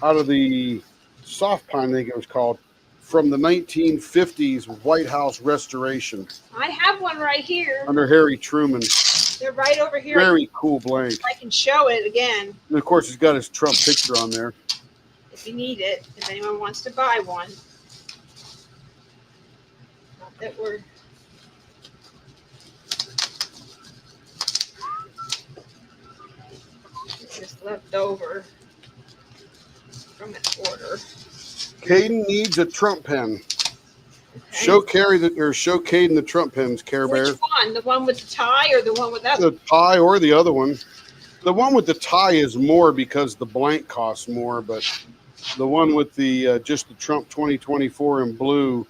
out of the soft pine, I think it was called, from the 1950s White House restoration I have one right here. under Harry Truman. They're right over here. Very cool blank. I can show it again And of course, he's got his Trump picture on there. if you need it, if anyone wants to buy one. Not that we're left over from an order. Caden needs a Trump pen. Okay. Show Carrie that, or show Caden the Trump pens, Care Bear. Which one? The one with the tie or the one without? The tie or the other one. The one with the tie is more because the blank costs more, but the one with the just the Trump 2024 in blue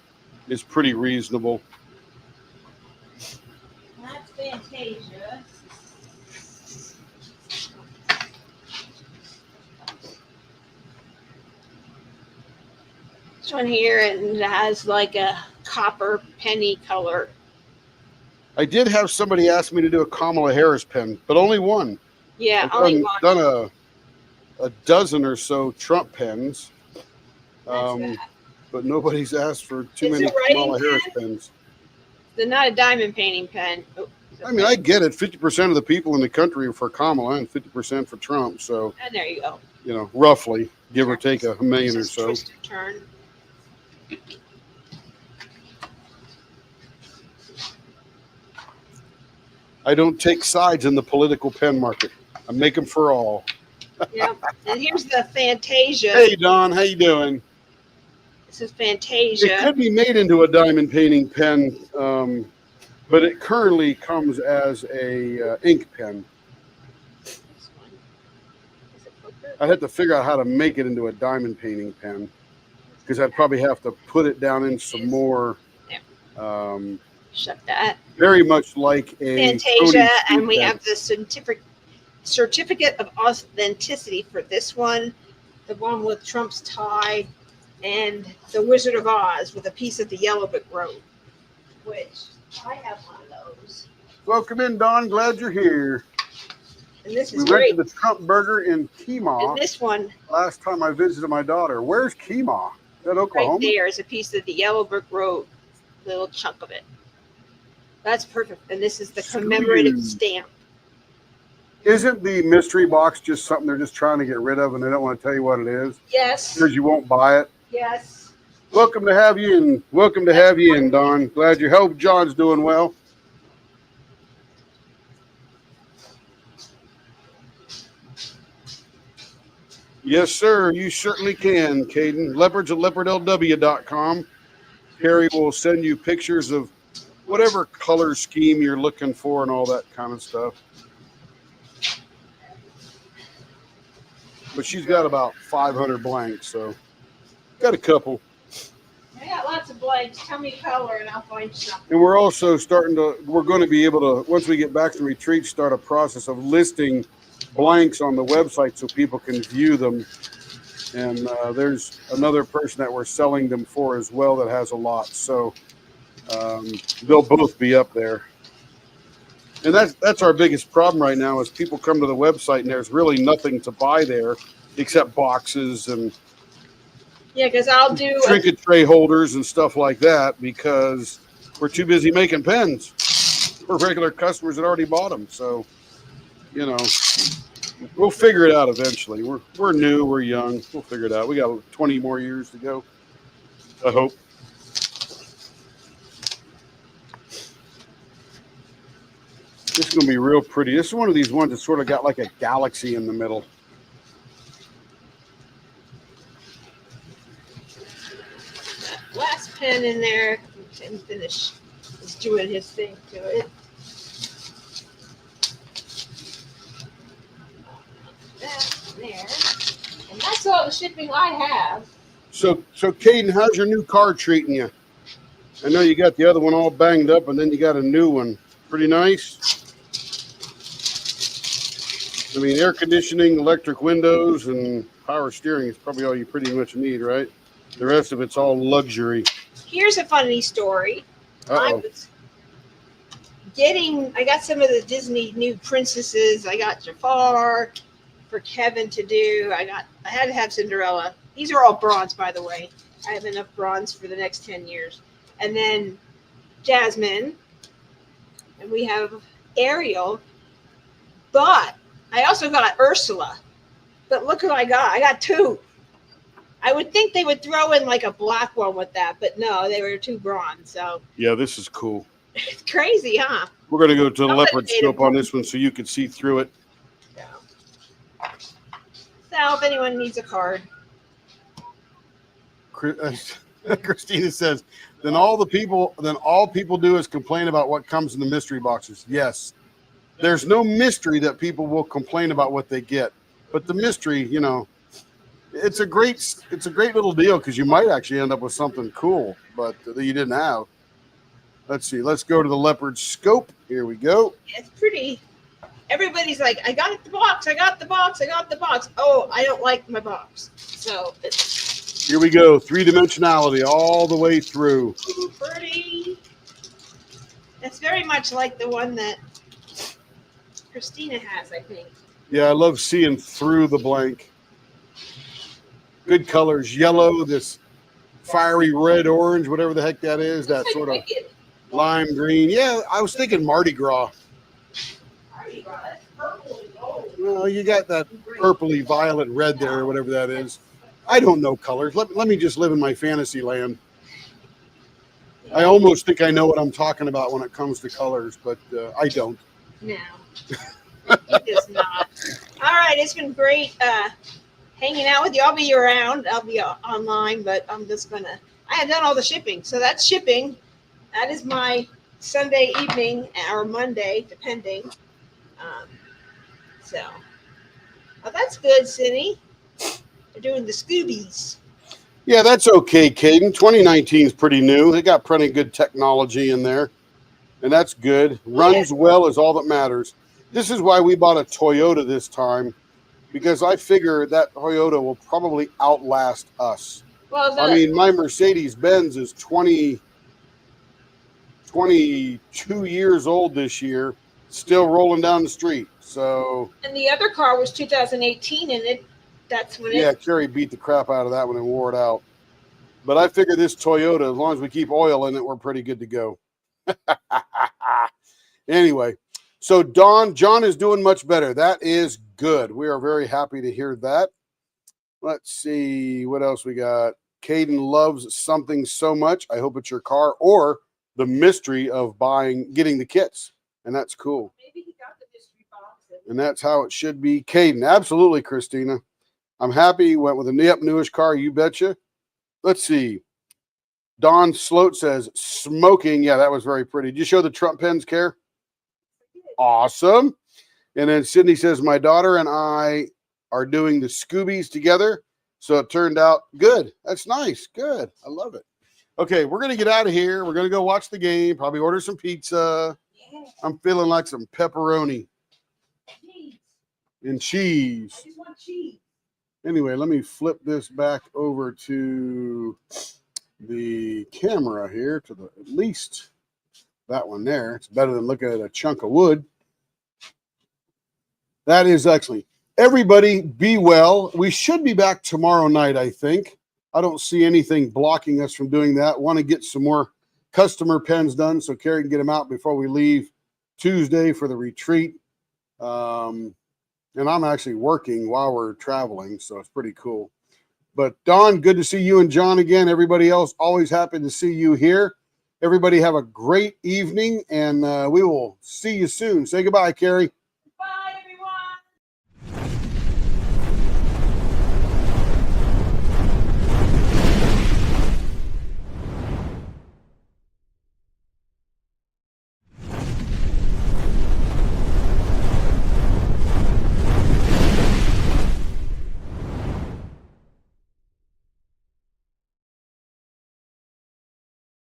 is pretty reasonable. That's Fantasia. This one here, and it has like a copper penny color. I did have somebody ask me to do a Kamala Harris pen, but only one. Yeah, I've only one. done a dozen or so Trump pens, That's that. but nobody's asked for too It's many a writing Kamala Harris pen? pens. They're not a diamond painting pen. Oh, I mean, I get it. 50% of the people in the country are for Kamala and 50% for Trump. So, And there you go. you know, roughly, give or take a million or Just so. twist and turn. I don't take sides in the political pen market. I make them for all. Yep. And here's the Fantasia. Hey, Don, how you doing? This is It Fantasia. could be made into a diamond painting pen, but it currently comes as a ink pen. This one. Is it poker? I'd have to figure out how to make it into a diamond painting pen because I'd probably have to put it down in some more. Shut that. Very much like a Fantasia, Tony and we pen. have the certificate of authenticity for this one, the one with Trump's tie, and the Wizard of Oz with a piece of the Yellow Brick Road, which I have one of those. Welcome in, Don. Glad you're here. And this We is went great. to the Trump Burger in And Keemaw this one last time I visited my daughter. Where's Keemaw? Is that right Oklahoma? there is a piece of the Yellow Brick Road, little chunk of it. That's perfect. And this is the commemorative Sweet. stamp. Isn't the mystery box just something they're just trying to get rid of and they don't want to tell you what it is Yes. because you won't buy it? Yes. Welcome to have you in. Welcome to have you in, Don. Glad you hope John's doing well. Yes, sir. You certainly can, Caden. Leopards at leopardlw.com. Carrie will send you pictures of whatever color scheme you're looking for and all that kind of stuff. But she's got about 500 blanks, so got a couple. I got lots of blanks. Tell me color and I'll find something. And we're also we're going to be able to, once we get back to retreat, start a process of listing blanks on the website so people can view them. And there's another person that we're selling them for as well that has a lot. So they'll both be up there. And that's our biggest problem right now is people come to the website and there's really nothing to buy there except boxes and Yeah, because I'll do trinket tray holders and stuff like that because we're too busy making pens for regular customers that already bought them. So, you know, we'll figure it out eventually. We're new, we're young. We'll figure it out. We got 20 more years to go, I hope. This is going to be real pretty. This is one of these ones that sort of got like a galaxy in the middle. last pen in there. Didn't finish. He's doing his thing to it. That there. And that's all the shipping I have. So Caden, how's your new car treating you? I know you got the other one all banged up, and then you got a new one. Pretty nice. I mean, air conditioning, electric windows, and power steering is probably all you pretty much need, right? The rest of it's all luxury. Here's a funny story. I Uh-oh. was I got some of the Disney new princesses. I got Jafar for Kevin to do. I had to have Cinderella. These are all bronze, by the way. I have enough bronze for the next 10 years. And then Jasmine. And we have Ariel. But I also got Ursula. But look who I got. I got two. I would think they would throw in like a black one with that, but no, they were two bronze. So Yeah, this is cool. it's crazy, huh? We're going to go to the Somebody leopard made scope it. on this one so you can see through it. Yeah. Now, if anyone needs a card. Christina says, then all people do is complain about what comes in the mystery boxes. Yes. There's no mystery that people will complain about what they get. But the mystery, it's a great little deal because you might actually end up with something cool, but that you didn't have. Let's see. Let's go to the Leopard scope. Here we go. It's pretty. Everybody's like, I got the box. I got the box. I got the box. Oh, I don't like my box. So here we go. 3-dimensionality all the way through. Ooh, pretty. It's very much like the one that Christina has, I think. Yeah, I love seeing through the blank. Good colors. Yellow, this fiery red, orange, whatever the heck that is. That sort of lime green. Yeah, I was thinking Mardi Gras. Mardi Gras. That's purple and gold. Well, you got that purpley violet red there, or whatever that is. I don't know colors. Let me just live in my fantasy land. I almost think I know what I'm talking about when it comes to colors, but I don't. No, it is not. All right, it's been great hanging out with you. I'll be around. I'll be online, but I'm just I have done all the shipping. So that's shipping. That is my Sunday evening or Monday, depending. Well, that's good, Cindy. They're doing the Scoobies. Yeah, that's okay, Caden. 2019 is pretty new. They got pretty good technology in there, and that's good. Runs well is all that matters. This is why we bought a Toyota this time, because I figure that Toyota will probably outlast us. Well, I mean, my Mercedes-Benz is 22 years old this year, still rolling down the street. So, and the other car was 2018, and that's when Carrie beat the crap out of that one and wore it out. But I figure this Toyota, as long as we keep oil in it, we're pretty good to go. Anyway, so John is doing much better. That is good. We are very happy to hear that. Let's see what else we got. Caden loves something so much. I hope it's your car or the mystery of getting the kits. And that's cool. Maybe he got the mystery box. And that's how it should be. Caden, absolutely, Christina. I'm happy he went with a newish car. You betcha. Let's see. Don Sloat says, smoking. Yeah, that was very pretty. Did you show the Trump pens, Care? Awesome. And then Sydney says, my daughter and I are doing the Scoobies together. So it turned out good. That's nice. Good. I love it. Okay, we're going to get out of here. We're going to go watch the game, probably order some pizza. Yeah. I'm feeling like some pepperoni Cheese. and cheese. I just want cheese. Anyway, let me flip this back over to the camera here to at least that one there. It's better than looking at a chunk of wood. That is excellent. Everybody be well. We should be back tomorrow night, I think. I don't see anything blocking us from doing that. Want to get some more customer pens done so Carrie can get them out before we leave Tuesday for the retreat. And I'm actually working while we're traveling, so it's pretty cool. But Dawn, good to see you and John again. Everybody else, always happy to see you here. Everybody have a great evening, and we will see you soon. Say goodbye, Carrie.